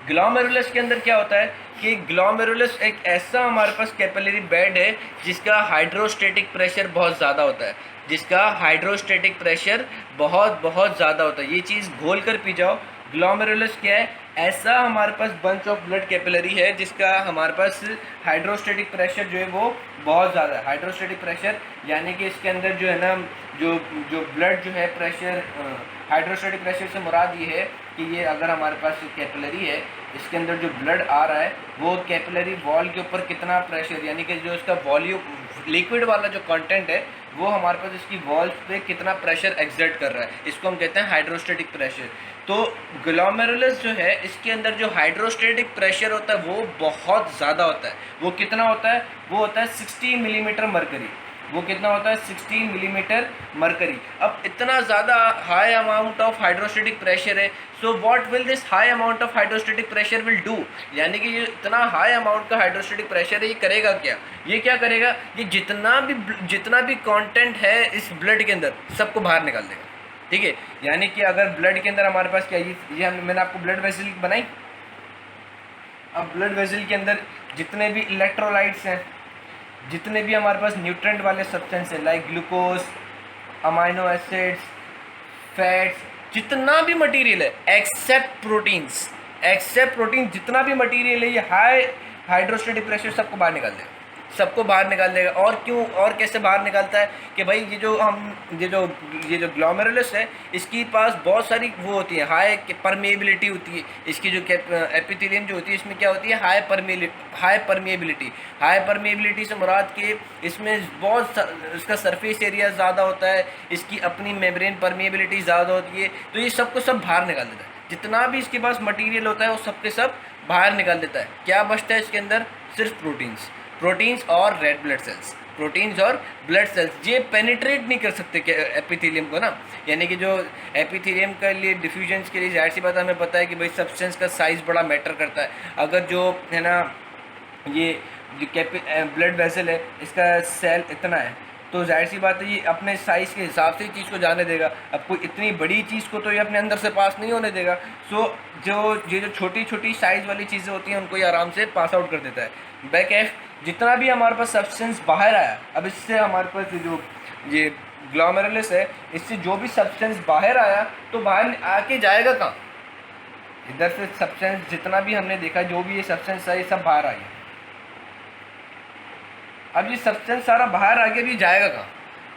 ग्लोमेरुलस के अंदर क्या होता है कि ग्लोमेरुलस एक ऐसा हमारे पास कैपिलरी बेड है जिसका हाइड्रोस्टेटिक प्रेशर बहुत ज़्यादा होता है, जिसका हाइड्रोस्टेटिक प्रेशर बहुत बहुत ज़्यादा होता है। ये चीज़ घोल कर पी जाओ। ग्लोमेरुलस क्या है, ऐसा हमारे पास बंच ऑफ ब्लड कैपिलरी है जिसका हमारे पास हाइड्रोस्टेटिक प्रेशर जो है वो बहुत ज़्यादा है। हाइड्रोस्टेटिक प्रेशर यानी कि इसके अंदर जो है ना, जो जो ब्लड जो है प्रेशर, हाइड्रोस्टेटिक प्रेशर से मुराद ये है कि ये अगर हमारे पास कैपिलरी है, इसके अंदर जो ब्लड आ रहा है वो कैपिलरी वॉल के ऊपर कितना प्रेशर, यानी कि जो इसका वॉल्यूम लिक्विड वाला जो कंटेंट है वो हमारे पास इसकी वॉल्स पे कितना प्रेशर एक्सर्ट कर रहा है, इसको हम कहते हैं हाइड्रोस्टेटिक प्रेशर। तो ग्लोमेरुलस जो है इसके अंदर जो हाइड्रोस्टेटिक प्रेशर होता है वो बहुत ज़्यादा होता है। वो कितना होता है, वो होता है 16 मिलीमीटर मरकरी। वो कितना होता है, 16 मिलीमीटर मरकरी। अब इतना ज़्यादा high amount of hydrostatic pressure है, so what will this high amount of hydrostatic pressure will do, यानी कि ये इतना हाई अमाउंट का हाइड्रोस्टेटिक प्रेशर है, ये करेगा क्या, ये क्या करेगा, ये जितना भी कंटेंट है इस ब्लड के अंदर सबको बाहर निकाल देगा, ठीक है। यानी कि अगर ब्लड के अंदर हमारे पास क्या, ये मैंने आपको ब्लड वेसल बनाई। अब ब्लड वेसल के अंदर जितने भी इलेक्ट्रोलाइट्स हैं, जितने भी हमारे पास न्यूट्रेंट वाले सब्सटेंस है like glucose, amino acids, fats, जितना भी मटेरियल है एक्सेप्ट प्रोटीन, जितना भी मटेरियल है ये हाई हाइड्रोस्टेटिक प्रेशर सबको बाहर निकाल देगा, सबको बाहर निकाल देगा। और क्यों, और कैसे बाहर निकालता है कि भाई ये जो ग्लोमेरुलस है इसके पास बहुत सारी वो होती है, हाई परमेबिलिटी होती है। इसकी जो एपिथेलियम जो होती है इसमें क्या होती है, हाई परमेबिलिटी से मुराद के इसमें इसका सरफेस एरिया ज़्यादा होता है, इसकी अपनी मेम्ब्रेन परमेबिलिटी ज़्यादा होती है, तो ये सबको सब बाहर निकाल देता है। जितना भी इसके पास मटीरियल होता है वो सबके सब बाहर निकाल देता है। क्या बचता है इसके अंदर, सिर्फ प्रोटीन्स और रेड ब्लड सेल्स, प्रोटीन्स और ब्लड सेल्स। ये पेनिट्रेट नहीं कर सकते एपिथेलियम को ना, यानी कि जो एपिथेलियम के लिए डिफ्यूजन्स के लिए जाहिर सी बात हमें पता है कि भाई सब्सटेंस का साइज़ बड़ा मैटर करता है। अगर जो है ना ये ब्लड वेसल है इसका सेल इतना है तो जाहिर सी बात है ये अपने साइज़ के हिसाब से ही चीज़ को जाने देगा। अब कोई इतनी बड़ी चीज़ को तो ये अपने अंदर से पास नहीं होने देगा। सो जो छोटी छोटी साइज़ वाली चीज़ें होती हैं उनको ये आराम से पास आउट कर देता है। बैक एफ जितना भी हमारे पास सब्सटेंस बाहर आया, अब इससे हमारे पास जो ये ग्लोमेरुलस है इससे जो भी सब्सटेंस बाहर आया तो बाहर आके जाएगा कहाँ, इधर से सब्सटेंस जितना भी हमने देखा जो भी ये सब्सटेंस है ये सब बाहर आ गया। अब ये सब्सटेंस सारा बाहर आ गया, भी जाएगा कहाँ,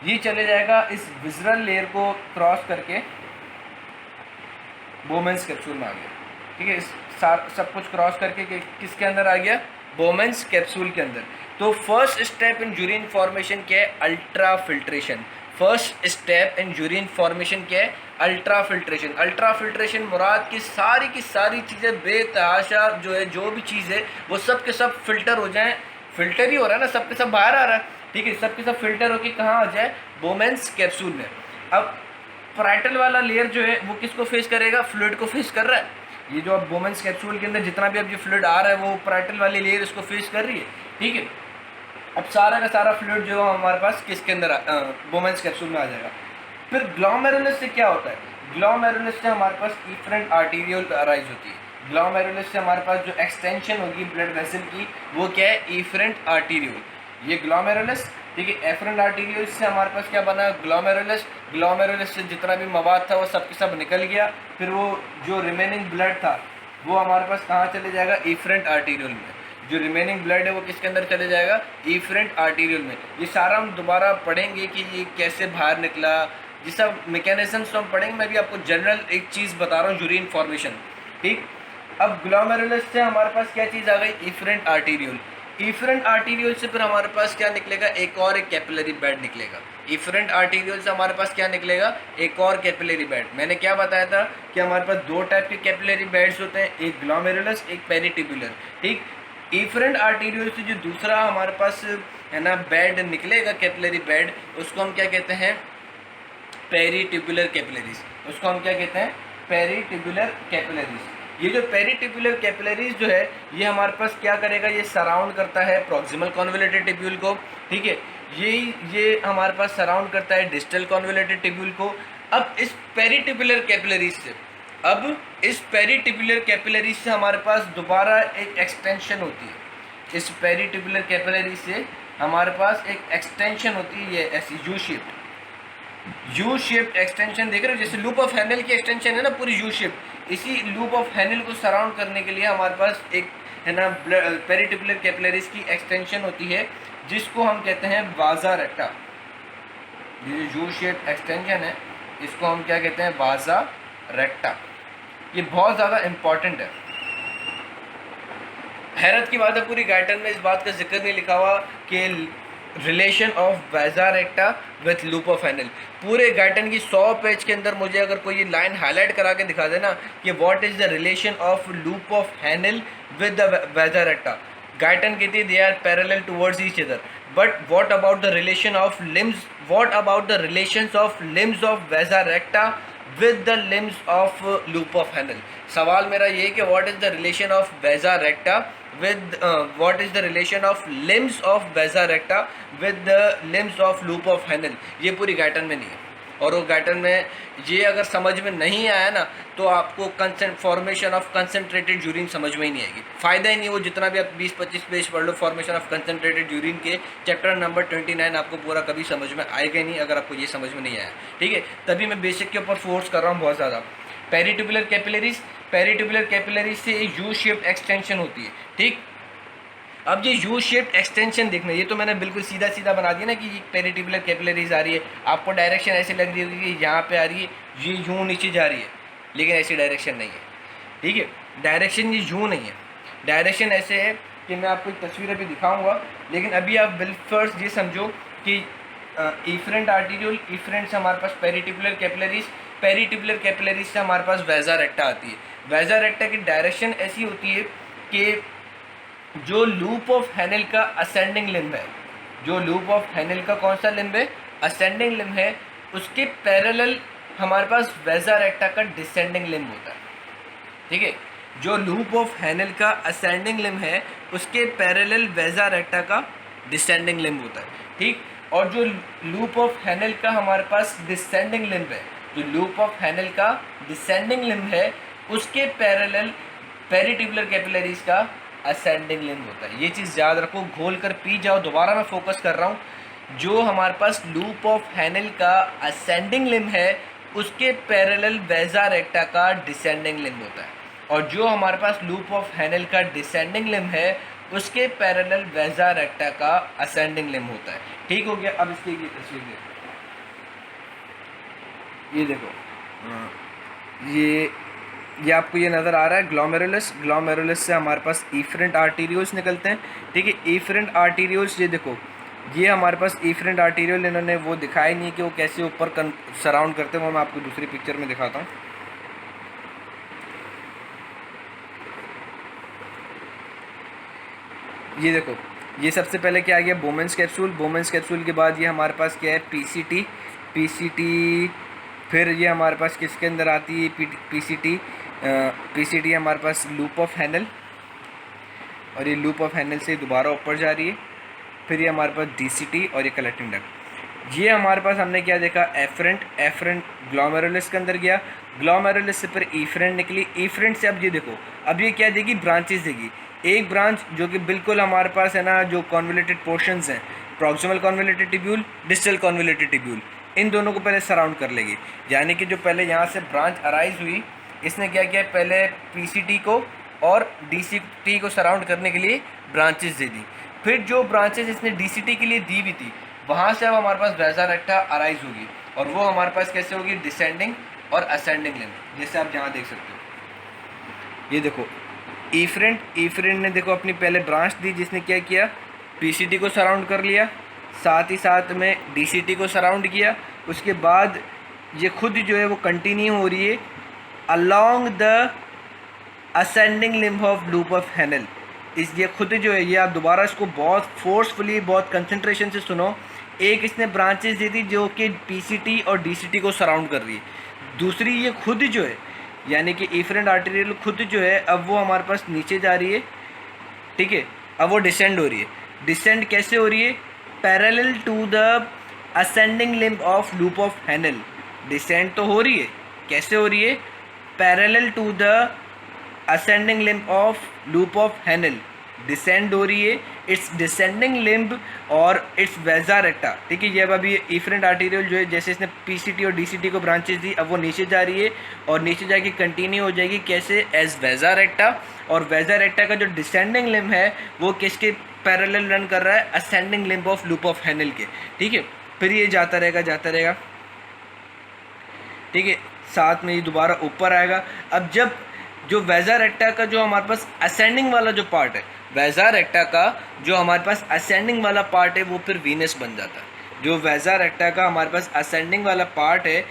ये चले जाएगा इस विज़रल लेयर को क्रॉस करके बोमेंस कैप्सूल में आ गया, ठीक है। इस सब कुछ क्रॉस करके किसके अंदर आ गया, बोमेंस कैप्सूल के अंदर। तो first step in urine formation क्या है, ultra filtration. First step in urine formation क्या है? Ultra filtration. अल्ट्रा फिल्ट्रेशन मुराद की सारी चीज़ें बेतहाशा जो है, जो भी चीज़ है वो सब के सब फिल्टर हो जाएं। फिल्टर ही हो रहा है ना, सब के सब बाहर आ रहा है, ठीक है, सब के सब फिल्टर होके कहाँ आ जाए? बोमेंस कैप्सूल में। अब पैराइटल वाला लेयर जो है वो किसको फेस करेगा? फ्लूइड को फेस कर रहा है। ये जो अब बोमेंस कैप्सूल के अंदर जितना भी अब ये फ्लूइड आ रहा है वो पैराइटल वाली लेयर इसको फेस कर रही है, ठीक है। अब सारा का सारा फ्लूइड जो है हमारे पास किसके अंदर बोमेंस कैप्सूल में आ जाएगा। फिर ग्लोमेरुलस से क्या होता है? ग्लोमेरुलस से हमारे पास इफरेंट आर्टीरियल अराइज होती है। ग्लोमेरुलस से हमारे पास जो एक्सटेंशन होगी ब्लड वेसल की वो क्या है? Efferent arterial. ये ग्लोमेरुलस, ठीक है। एफरेंट आर्टीरियल से हमारे पास क्या बना? ग्लोमेरुलस। ग्लोमेरुलस से जितना भी मवाद था वो सब के सब निकल गया। फिर वो जो रिमेनिंग ब्लड था वो हमारे पास कहाँ चले जाएगा? इफरेंट आर्टीरियल में। जो रिमेनिंग ब्लड है वो किसके अंदर चले जाएगा? इफरेंट आर्टीरियल में। ये सारा हम दोबारा पढ़ेंगे कि ये कैसे बाहर निकला, ये सब मैकेनिज्म्स तो हम पढ़ेंगे। मैं भी आपको जनरल एक चीज़ बता रहा हूँ, यूरिन फॉर्मेशन, ठीक। अब ग्लोमेरुलस से हमारे पास क्या चीज़ आ गई? Efferent arterial. इफरेंट आर्टीरियल से फिर हमारे पास क्या निकलेगा? एक और एक कैपिलरी बेड निकलेगा। इफरेंट आर्टीरियल से हमारे पास क्या निकलेगा? एक और कैपिलरी बेड। मैंने क्या बताया था कि हमारे पास दो टाइप के कैपिलरी बेड्स होते हैं, एक ग्लोमेरुलस, एक पेरिटिबुलर, ठीक। इफरेंट आर्टीरियल से जो दूसरा हमारे पास है ना बेड निकलेगा, कैपिलरी बेड, उसको हम क्या कहते हैं? पेरिटिबुलर कैपिलरीज। उसको हम क्या कहते हैं? पेरिटिबुलर कैपिलरीज। ये जो पेरिटिबुलर कैपिलरीज जो है ये हमारे पास क्या करेगा? ये सराउंड करता है प्रॉक्सिमल कॉन्वोल्यूटेड टिब्यूल को, ठीक है। ये हमारे पास सराउंड करता है डिस्टल कॉन्वोल्यूटेड टिब्यूल को। अब इस पेरिटिबुलर कैपिलरीज से हमारे पास दोबारा एक एक्सटेंशन होती है। इस पेरिटिबुलर कैपिलरी से हमारे पास एक एक्सटेंशन होती है, ये ऐसी यू शेप्ड एक्सटेंशन देख रहे हो, जैसे लूप ऑफ हैंडल की एक्सटेंशन है ना पूरी यू शेप। इसी लूप ऑफ हैंडल को सराउंड करने के लिए हमारे पास एक है ना पेरिटिबुलर कैपिलरीज की एक्सटेंशन होती है जिसको हम कहते हैं वाजा रेक्टा। ये जो यू शेप्ड एक्सटेंशन है इसको हम क्या कहते हैं? वाजा रेक्टा। ये बहुत ज़्यादा इम्पॉर्टेंट है। हैरत की बात है, पूरी गाइडन में इस बात का जिक्र नहीं लिखा हुआ कि relation of vasa रेक्टा with loop of handle. पूरे गाइडन की 100 पेज के अंदर मुझे अगर कोई ये लाइन हाईलाइट करा के दिखा देना कि what is the relation of loop of Henle with the vasa recta, Guyton कहती है they are parallel towards each other, but what about the relation of limbs, what about the relations of limbs of vasa recta with the limbs of loop of Henle. सवाल मेरा ये है कि what is the relation of vasa recta with what is the relation of limbs of vaza recta with the limbs of loop of Henle। ये पूरी गाइडन में नहीं है, और वो गाइडन में ये अगर समझ में नहीं आया ना तो आपको फॉर्मेशन ऑफ कंसनट्रेटेड यूरिन समझ में ही नहीं आएगी। फ़ायदा ही नहीं, वो जितना भी आप 20-25 पेज पढ़ लो फॉर्मेशन ऑफ कंसनट्रेटेड यूरिन के चैप्टर नंबर 29 आपको पूरा कभी समझ में आएगा ही नहीं अगर आपको ये समझ में नहीं आया, ठीक है। तभी मैं बेसिक के ऊपर फोर्स कर रहा हूँ बहुत ज़्यादा। पेरिटिबुलर कैपिलरीज से यू शेप्ड एक्सटेंशन होती है, ठीक। अब ये यू शेप्ड एक्सटेंशन देखना, ये तो मैंने बिल्कुल सीधा सीधा बना दिया ना कि ये पेरिटिबुलर कैपिलरीज आ रही है, आपको डायरेक्शन ऐसे लग रही होगी कि यहाँ पे आ रही है, ये यूँ नीचे जा रही है, लेकिन ऐसी डायरेक्शन नहीं है, ठीक है। डायरेक्शन ये यूँ नहीं है, डायरेक्शन ऐसे है कि मैं आपको एक तस्वीर अभी दिखाऊँगा, लेकिन अभी आप फर्स्ट ये समझो कि इफरेंट आर्टीरियल, इफरेंट से हमारे पास पेरिटिबुलर कैपिलरीज से हमारे पास वाजा रेक्टा आती है। वाजा रेक्टा की डायरेक्शन ऐसी होती है कि जो लूप ऑफ हैंडल का असेंडिंग लिम्ब है, जो लूप ऑफ हैंडल का कौन सा लिम्ब है? असेंडिंग लिम्ब है, उसके पैरेलल हमारे पास वाजा रेक्टा का डिसेंडिंग लिम्ब होता है, ठीक है। जो लूप ऑफ हैंडल का असेंडिंग लिम्ब है उसके पैरेलल वाजा रेक्टा का डिसेंडिंग लिम्ब होता है, ठीक। और जो लूप ऑफ हैंडल का हमारे पास डिसेंडिंग लिम्ब है, जो लूप ऑफ हैंडल का डिसेंडिंग लिम्ब है उसके पैरेलल पेरिटिबुलर कैपिलरीज का असेंडिंग लिम्ब होता है। ये चीज़ याद रखो, घोल कर पी जाओ। दोबारा मैं फोकस कर रहा हूँ, जो हमारे पास लूप ऑफ हैंडल का असेंडिंग लिम्ब है उसके पैरेलल वाजा रेक्टा का डिसेंडिंग लिम्ब होता है, और जो हमारे पास लूप ऑफ हैंडल का डिसेंडिंग लिम्ब है उसके पैरेलल वाजा रेक्टा का असेंडिंग लिम्ब होता है, ठीक हो गया। अब इसकी ये तस्वीर देखो, ये देखो, ये आपको ये नज़र आ रहा है ग्लोमेरुलस से हमारे पास इफरेंट आर्टीरियोल्स निकलते हैं, ठीक है। इफरेंट आर्टीरियोल्स ये देखो, ये हमारे पास इफरेंट आर्टीरियल इन्होंने वो दिखाया नहीं है कि वो कैसे ऊपर सराउंड करते हैं, वो मैं आपको दूसरी पिक्चर में दिखाता हूँ। ये देखो, ये सबसे पहले क्या आ गया, बोमेंस कैप्सूल। बोमेंस कैप्सूल के बाद ये हमारे पास क्या है, पीसीटी। पीसीटी फिर ये हमारे पास किसके अंदर आती है, पीसीटी। पीसीटी हमारे पास लूप ऑफ हैनल, और ये लूप ऑफ हैनल से दोबारा ऊपर जा रही है। फिर ये हमारे पास डीसीटी और ये कलेक्टिंग डक्ट। ये हमारे पास हमने क्या देखा, एफरेंट। एफरेंट ग्लोमेरुलस के अंदर गया, ग्लोमेरुलस से फिर ईफरेंट निकली। ईफरेंट से अब ये देखो, अब ये क्या देगी, ब्रांचेस देगी। एक ब्रांच जो कि बिल्कुल हमारे पास है ना, जो कॉन्वोल्यूटेड पोर्शंस हैं, proximal convoluted tubule, distal convoluted tubule, इन दोनों को पहले सराउंड कर लेगी। यानी कि जो पहले यहाँ से ब्रांच अराइज हुई, इसने क्या किया, पहले पीसीटी को और डीसीटी को सराउंड करने के लिए ब्रांचेस दे दी। फिर जो ब्रांचेस इसने डीसीटी के लिए दी भी थी, वहाँ से अब हमारे पास वैसा रेक्टा अराइज होगी, और वो हमारे पास कैसे होगी, डिसेंडिंग और असेंडिंग लिम्ब, जैसे आप यहाँ देख सकते हो। ये देखो ईफरेंट ने देखो अपनी पहले ब्रांच दी, जिसने क्या किया, पीसीटी को सराउंड कर लिया, साथ ही साथ में डीसीटी को सराउंड किया। उसके बाद ये खुद जो है वो कंटिन्यू हो रही है along the ascending limb of loop of हैनल। इस ये खुद जो है, ये आप दोबारा इसको बहुत फोर्सफुली, बहुत कंसंट्रेशन से सुनो। एक इसने ब्रांचेस दी थी जो कि पीसीटी और डीसीटी को सराउंड कर रही है। दूसरी ये खुद जो है, यानी कि इफरेंट आर्टेरियल खुद जो है, अब वो हमारे पास नीचे जा रही है, ठीक है। अब वो डिसेंड हो रही है। डिसेंड कैसे हो रही है, parallel to the ascending limb of loop of Henle. Descend तो हो रही है, कैसे हो रही है, parallel to the ascending limb of loop of Henle descend हो रही है। इट्स डिसेंडिंग लिम्ब और इट्स वैजा रेक्टा, ठीक है। ये अब अभी इफरेंट आर्टेरियल जो है, जैसे इसने पीसीटी और डीसीटी को ब्रांचेस दी, अब वो नीचे जा रही है और नीचे जाके कंटिन्यू हो जाएगी, कैसे, एज वैजा रेक्टा। और वैजा रेक्टा का जो डिसेंडिंग लिम्ब है वो किसके पैरेलल रन कर रहा है, ascending limb of loop of हैनल के, ठीक है। फिर ये जाता रहेगा, ठीक है, साथ में ये दोबारा ऊपर आएगा। अब जब जो वैजा रेक्टा का जो हमारे पास असेंडिंग वाला जो पार्ट है, वैजा रेक्टा का जो हमारे पास असेंडिंग वाला पार्ट है, वो फिर वीनस बन जाता है। जो वैजा रेक्टा का हमारे पास असेंडिंग वाला पार्ट है,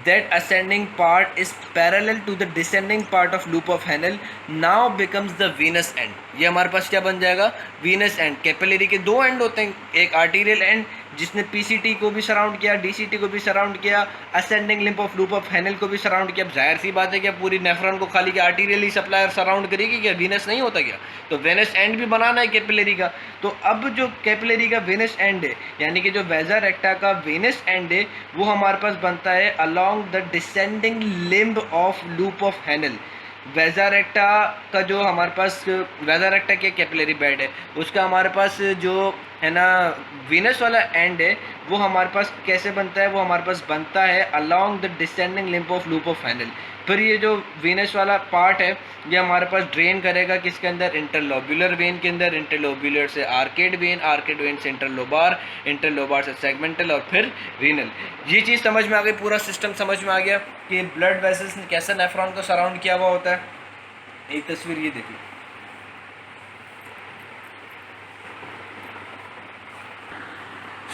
that ascending part is parallel to the descending part of loop of Henle, now becomes the venous end. ये हमारे पास क्या बन जाएगा, वीनस एंड। कैपिलरी के दो एंड होते हैं, एक आर्टीरियल एंड जिसने पीसीटी को भी सराउंड किया, डीसीटी को भी सराउंड किया, ascending limb of loop of हैनल को भी सराउंड किया। अब जाहिर सी बात है कि पूरी नेफ्रॉन को खाली क्या आर्टीरियल ही सप्लायर सराउंड करेगी क्या, वीनस नहीं होता क्या, तो वेनस एंड भी बनाना है कैपिलरी का। तो अब जो कैपिलरी का वेनस एंड है, यानी कि जो वैजा रेक्टा का वेनस एंड है, वो हमारे पास बनता है along the descending limb of loop of Henle. Vasa recta का जो हमारे पास, वैजा रेक्टा के कैपिलरी बेड है, उसका हमारे पास जो है ना वीनस वाला एंड है, वो हमारे पास कैसे बनता है, वो हमारे पास बनता है along the descending limb of loop of हैनल। फिर ये जो वीनस वाला पार्ट है, ये हमारे पास ड्रेन करेगा किसके अंदर, इंटरलोब्यूलर वेन के अंदर। इंटरलोब्यूलर से आर्केड वेन, आर्केड वेन से इंटरलोबार, इंटरलोबार से सेगमेंटल, और फिर रीनल। ये चीज़ समझ में आ गई, पूरा सिस्टम समझ में आ गया कि ब्लड वेसल्स ने कैसे नेफ्रॉन को सराउंड किया हुआ होता है। एक तस्वीर ये देखिए,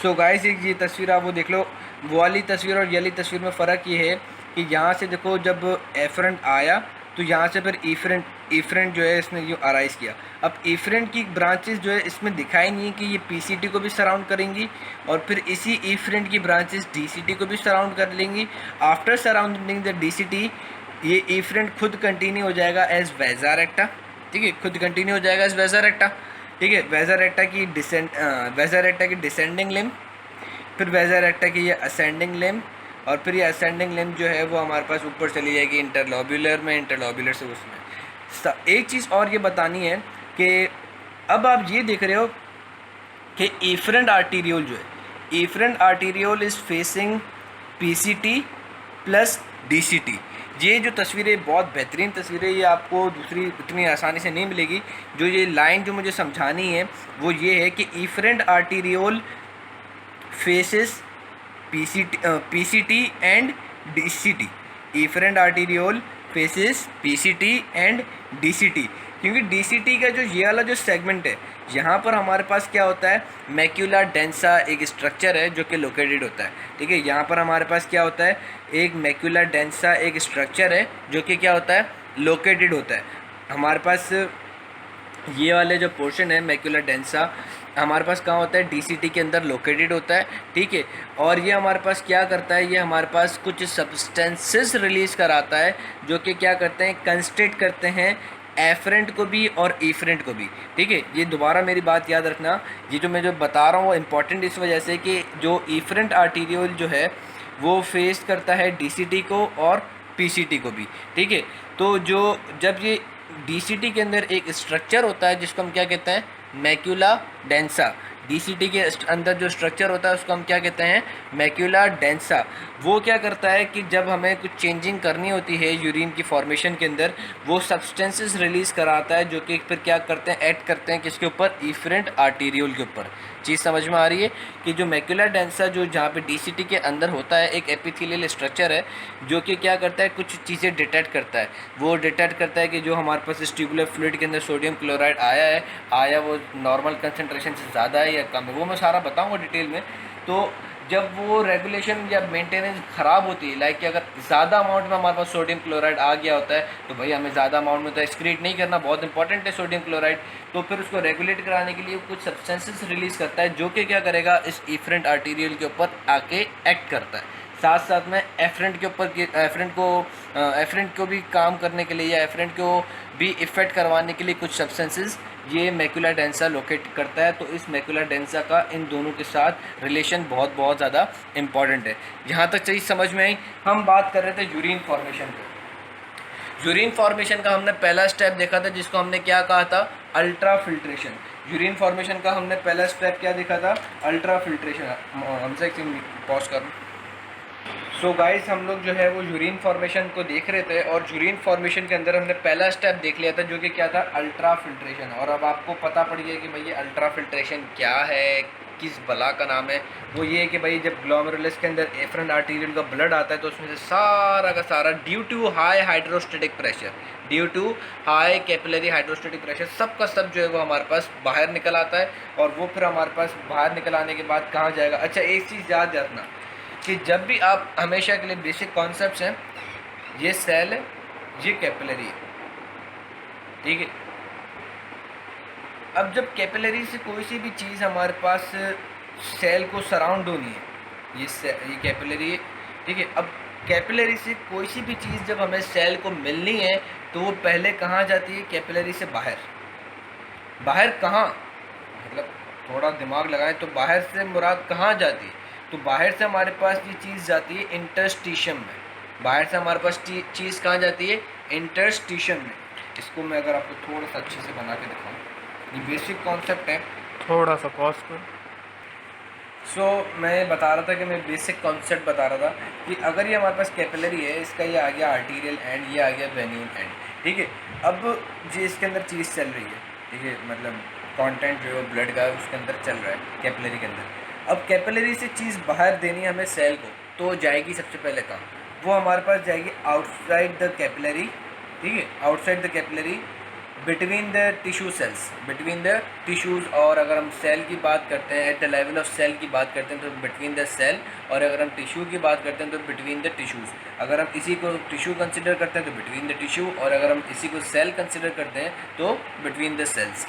सो गाइस एक ये तस्वीर आप वो देख लो। वो वाली तस्वीर और ये वाली तस्वीर में फ़र्क ये है कि यहाँ से देखो, जब एफरेंट आया तो यहाँ से फिर ईफरेंट जो है इसने जो अराइज किया। अब ईफरेंट की ब्रांचेस जो है इसमें दिखाई नहीं कि ये पीसीटी को भी सराउंड करेंगी, और फिर इसी ईफरेंट की ब्रांचेस डीसीटी को भी सराउंड कर लेंगी। आफ्टर सराउंडिंग द डीसीटी, ये ईफरेंट खुद कंटिन्यू हो जाएगा एज वैजा रेक्टा, ठीक है, खुद कंटिन्यू हो जाएगा एज वैजा रेक्टा, ठीक है। वैजा रेक्टा की डिसेंडिंग लिम्ब, फिर वैजा रेक्टा की ये असेंडिंग लिम्ब, और फिर ये असेंडिंग लिम्ब जो है वो हमारे पास ऊपर चली जाएगी इंटरलोब्यूलर में, इंटरलोब्यूलर से उसमें। एक चीज़ और ये बतानी है कि अब आप ये देख रहे हो कि इफरेंट आर्टीरियोल जो है, efferent arteriole is facing PCT plus DCT. ये जो तस्वीरें बहुत बेहतरीन तस्वीरें, ये आपको दूसरी इतनी आसानी से नहीं मिलेगी। जो ये लाइन जो मुझे समझानी है वो ये है कि efferent arteriole faces PCT and DCT. Efferent arteriole faces PCT and DCT. क्योंकि डीसीटी का जो ये वाला जो सेगमेंट है, यहाँ पर हमारे पास क्या होता है, मैक्यूला डेंसा एक स्ट्रक्चर है जो कि लोकेटेड होता है। ठीक है, यहाँ पर हमारे पास क्या होता है, एक मैक्यूला डेंसा एक स्ट्रक्चर है जो कि क्या होता है, लोकेटेड होता है। हमारे पास ये वाले जो पोर्शन है मैक्यूला डेंसा हमारे पास कहाँ होता है, डीसीटी के अंदर लोकेटेड होता है। ठीक है, और ये हमारे पास क्या करता है, ये हमारे पास कुछ सब्सटेंसेस रिलीज़ कराता है जो कि क्या करते हैं, कंस्ट्रेट करते हैं एफरेंट को भी और ईफरेंट को भी। ठीक है, ये दोबारा मेरी बात याद रखना, ये जो मैं जो बता रहा हूँ वो इम्पॉर्टेंट इस वजह से कि जो ईफरेंट आर्टीरियोल जो है वो फेस करता है डीसीटी को और पीसीटी को भी। ठीक है, तो जो जब ये डीसीटी के अंदर एक स्ट्रक्चर होता है जिसको हम क्या कहते हैं, मैक्यूला डेंसा, डीसीटी के अंदर जो स्ट्रक्चर होता है उसको हम क्या कहते हैं, मैक्यूला डेंसा। वो क्या करता है कि जब हमें कुछ चेंजिंग करनी होती है यूरिन की फॉर्मेशन के अंदर, वो सब्सटेंसेस रिलीज़ कराता है जो कि फिर क्या करते हैं, एक्ट करते हैं किसके ऊपर, इफरेंट आर्टीरियोल के ऊपर। चीज़ समझ में आ रही है कि जो मैक्यूला डेंसा जो जहाँ पे डीसीटी के अंदर होता है एक एपिथेलियल स्ट्रक्चर है जो कि क्या करता है, कुछ चीज़ें डिटेक्ट करता है। वो डिटेक्ट करता है कि जो हमारे पास ट्यूबुलर फ्लूइड के अंदर सोडियम क्लोराइड आया वो नॉर्मल कंसनट्रेशन से ज़्यादा है या कम है, वो मैं सारा बताऊँगा डिटेल में। तो जब वो रेगुलेशन या मेंटेनेंस ख़राब होती है, लाइक कि अगर ज़्यादा अमाउंट में हमारे पास सोडियम क्लोराइड आ गया होता है तो भाई हमें ज़्यादा अमाउंट में तो एक्सक्रीट नहीं करना, बहुत इंपॉर्टेंट है सोडियम क्लोराइड। तो फिर उसको रेगुलेट कराने के लिए कुछ सब्सटेंसेस रिलीज़ करता है जो कि क्या करेगा, इस इफरेंट आर्टीरियल के ऊपर आके एक्ट करता है। साथ साथ में एफरेंट के ऊपर एफरेंट को भी काम करने के लिए या एफरेंट को भी इफ़ेक्ट करवाने के लिए कुछ सब्सटेंसेस ये मैक्यूला डेंसा लोकेट करता है। तो इस मैक्यूला डेंसा का इन दोनों के साथ रिलेशन बहुत बहुत ज़्यादा इंपॉर्टेंट है। यहाँ तक चीज़ समझ में आई। हम बात कर रहे थे यूरिन फॉर्मेशन पे। यूरिन फॉर्मेशन का हमने पहला स्टेप देखा था जिसको हमने क्या कहा था, अल्ट्रा फिल्ट्रेशन। यूरिन फॉर्मेशन का हमने पहला स्टेप क्या देखा था, अल्ट्रा फिल्ट्रेशन। हमसे एक पॉज करो। सो गाइस हम लोग जो है वो यूरिन फॉर्मेशन को देख रहे थे और यूरिन फॉर्मेशन के अंदर हमने पहला स्टेप देख लिया था जो कि क्या था, अल्ट्रा फिल्ट्रेशन। और अब आपको पता पड़ गया कि भाई ये अल्ट्रा फिल्ट्रेशन क्या है, किस बला का नाम है। वो ये है कि भाई जब ग्लोमेरुलस के अंदर एफरेंट आर्टीरियल का ब्लड आता है तो उसमें से सारा का सारा due to high hydrostatic pressure, due to high capillary hydrostatic pressure, सब का सब जो है वो हमारे पास बाहर निकल आता है। और वो फिर हमारे पास बाहर निकल आने के बाद कहाँ जाएगा। अच्छा एक चीज़ याद रखना कि जब भी आप हमेशा के लिए बेसिक कॉन्सेप्ट्स हैं, ये सेल है, ये कैपिलरी है। ठीक है, अब जब कैपिलरी से कोई सी भी चीज़ हमारे पास सेल को सराउंड होनी है, ये कैपिलरी है। ठीक है, अब कैपिलरी से कोई सी भी चीज़ जब हमें सेल को मिलनी है तो वो पहले कहाँ जाती है, कैपिलरी से बाहर। बाहर कहाँ, मतलब थोड़ा दिमाग लगाएं तो बाहर से मुराद कहाँ जाती है, तो बाहर से हमारे पास ये चीज़ जाती है इंटरस्टिशियम में। बाहर से हमारे पास चीज़ कहाँ जाती है, इंटरस्टिशियम में। इसको मैं अगर आपको थोड़ा सा अच्छे से बना के दिखाऊँ, ये बेसिक कॉन्सेप्ट है। थोड़ा सा पॉज कर। मैं बता रहा था कि मैं बेसिक कॉन्सेप्ट बता रहा था कि अगर ये हमारे पास कैपिलरी है, इसका ये आ गया आर्टीरियल एंड, ये आ गया वेन्यूल एंड। ठीक है, अब जो इसके अंदर चीज़ चल रही है, ठीक है, मतलब कंटेंट जो है ब्लड का उसके अंदर चल रहा है कैपिलरी के अंदर। अब कैपिलरी से चीज़ बाहर देनी है हमें सेल को, तो जाएगी सबसे पहले कहाँ, वो हमारे पास जाएगी आउटसाइड द कैपिलरी। ठीक है, outside the capillary between the tissue cells, between the tissues. और अगर हम सेल की बात करते हैं, at the level of cell की बात करते हैं तो बिटवीन द सेल। और अगर हम टिश्यू की बात करते हैं तो बिटवीन द टिश्यूज़। अगर हम इसी को टिश्यू कंसिडर करते हैं तो बिटवीन द टिश्यू, और अगर हम इसी को सेल कंसिडर करते हैं तो बिटवीन द सेल्स।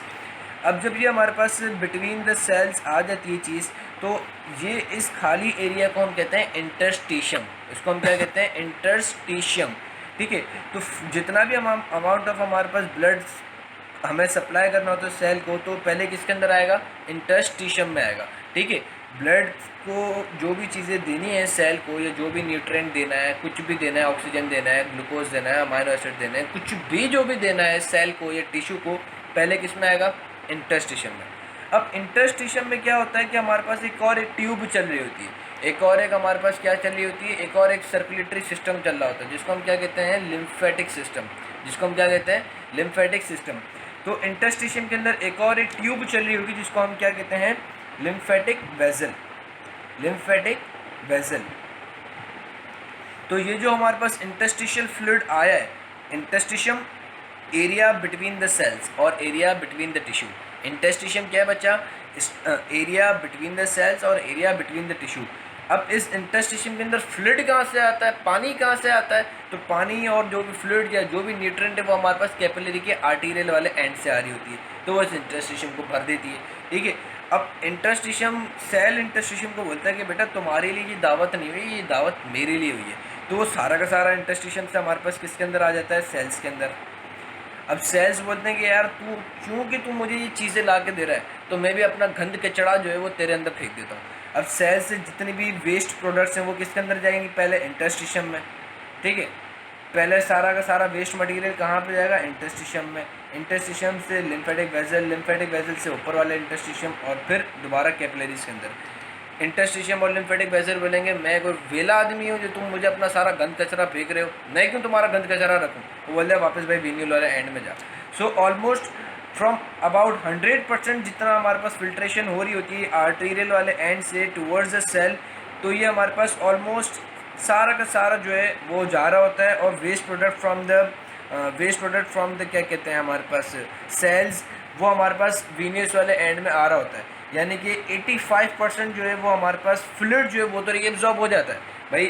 अब जब ये हमारे पास बिटवीन द सेल्स आ जाती है चीज़, तो ये इस खाली एरिया को हम कहते हैं इंटरस्टिशियम। इसको हम क्या कहते हैं, इंटरस्टिशियम। ठीक है, तो जितना भी हम अमाउंट ऑफ हमारे पास ब्लड हमें सप्लाई करना होता है सेल को, तो पहले किसके अंदर आएगा, इंटरस्टिशियम में आएगा। ठीक है, ब्लड को जो भी चीज़ें देनी है सेल को, या जो भी न्यूट्रिएंट देना है, कुछ भी देना है, ऑक्सीजन देना है, ग्लूकोज देना है, अमाइनो एसिड देना है, कुछ भी जो भी देना है सेल को या टिश्यू को, पहले किस में आएगा, इंटरस्टिशियम में। अब इंटरस्टिशियम में क्या होता है कि हमारे पास एक और एक ट्यूब चल रही होती है, एक और एक हमारे पास क्या चल रही होती है, एक और एक सर्कुलेटरी सिस्टम चल रहा होता है जिसको हम क्या कहते हैं, लिम्फेटिक सिस्टम। जिसको हम क्या कहते हैं, लिम्फेटिक सिस्टम। तो इंटरस्टिशियम के अंदर एक और एक ट्यूब चल रही होगी जिसको हम क्या कहते हैं, लिम्फेटिक वेसल, लिम्फेटिक वेसल। तो ये जो हमारे पास इंटरस्टिशियल फ्लूइड आया है, interstitium area between the cells और area between the tissue. Interstitium क्या है बच्चा? एरिया बिटवीन द सेल्स और एरिया बिटवीन द टिश्यू। अब इस इंटरस्टिशियम के अंदर फ्लूइड कहाँ से आता है, पानी कहाँ से आता है? तो पानी और जो भी फ्लूइड या जो भी न्यूट्रिएंट है वो हमारे पास कैपिलरी के आर्टीरियल वाले एंड से आ रही होती है, तो वो इस इंटरस्टिशियम को भर देती है। ठीक है, अब इंटरस्टिशियम सेल इंटरस्टिशियम को बोलता है कि बेटा तुम्हारे लिए ये दावत नहीं हुई, ये दावत मेरे लिए हुई है। तो वो सारा का सारा इंटरस्टिशियम से हमारे पास किसके अंदर आ जाता है? सेल्स के अंदर। अब सेल्स बोलते हैं कि यार तू क्योंकि तू मुझे ये चीज़ें ला के दे रहा है, तो मैं भी अपना गंद कचड़ा जो है वो तेरे अंदर फेंक देता हूँ। अब सेल्स से जितनी भी वेस्ट प्रोडक्ट्स हैं वो किसके अंदर जाएंगी? पहले इंटरस्टिशियम में। ठीक है, पहले सारा का सारा वेस्ट मटेरियल कहाँ पे जाएगा? इंटरस्टिशियम में। इंटरस्टिशियम से लिम्फेटिक वेजल, लिम्फेटिक वेजल से ऊपर वाले इंटरस्टिशियम और फिर दोबारा कैपिलरीज के अंदर। इंटरस्टिशियम और लिम्फेटिक वेजल बोलेंगे मैं कोई वेला आदमी हूँ जो तुम मुझे अपना सारा गंद कचरा फेंक रहे हो, मैं क्यों तुम्हारा गंद कचरा रखूँ? वो बोल रहे वापस भाई वेन्यूल वाले एंड में जा। सो ऑलमोस्ट फ्रॉम अबाउट 100% जितना हमारे पास फिल्ट्रेशन हो रही होती है आर्टीरियल वाले एंड से टूवर्ड्स द सेल, तो ये हमारे पास ऑलमोस्ट सारा का सारा जो है वो जा रहा होता है। और वेस्ट प्रोडक्ट फ्रॉम द क्या कहते हैं हमारे पास सेल्स, वो हमारे पास वीनियस वाले एंड में आ रहा होता है। यानी कि 85% जो है वो हमारे पास फ्लूइड जो है वो तो एब्जॉर्ब हो जाता है भाई।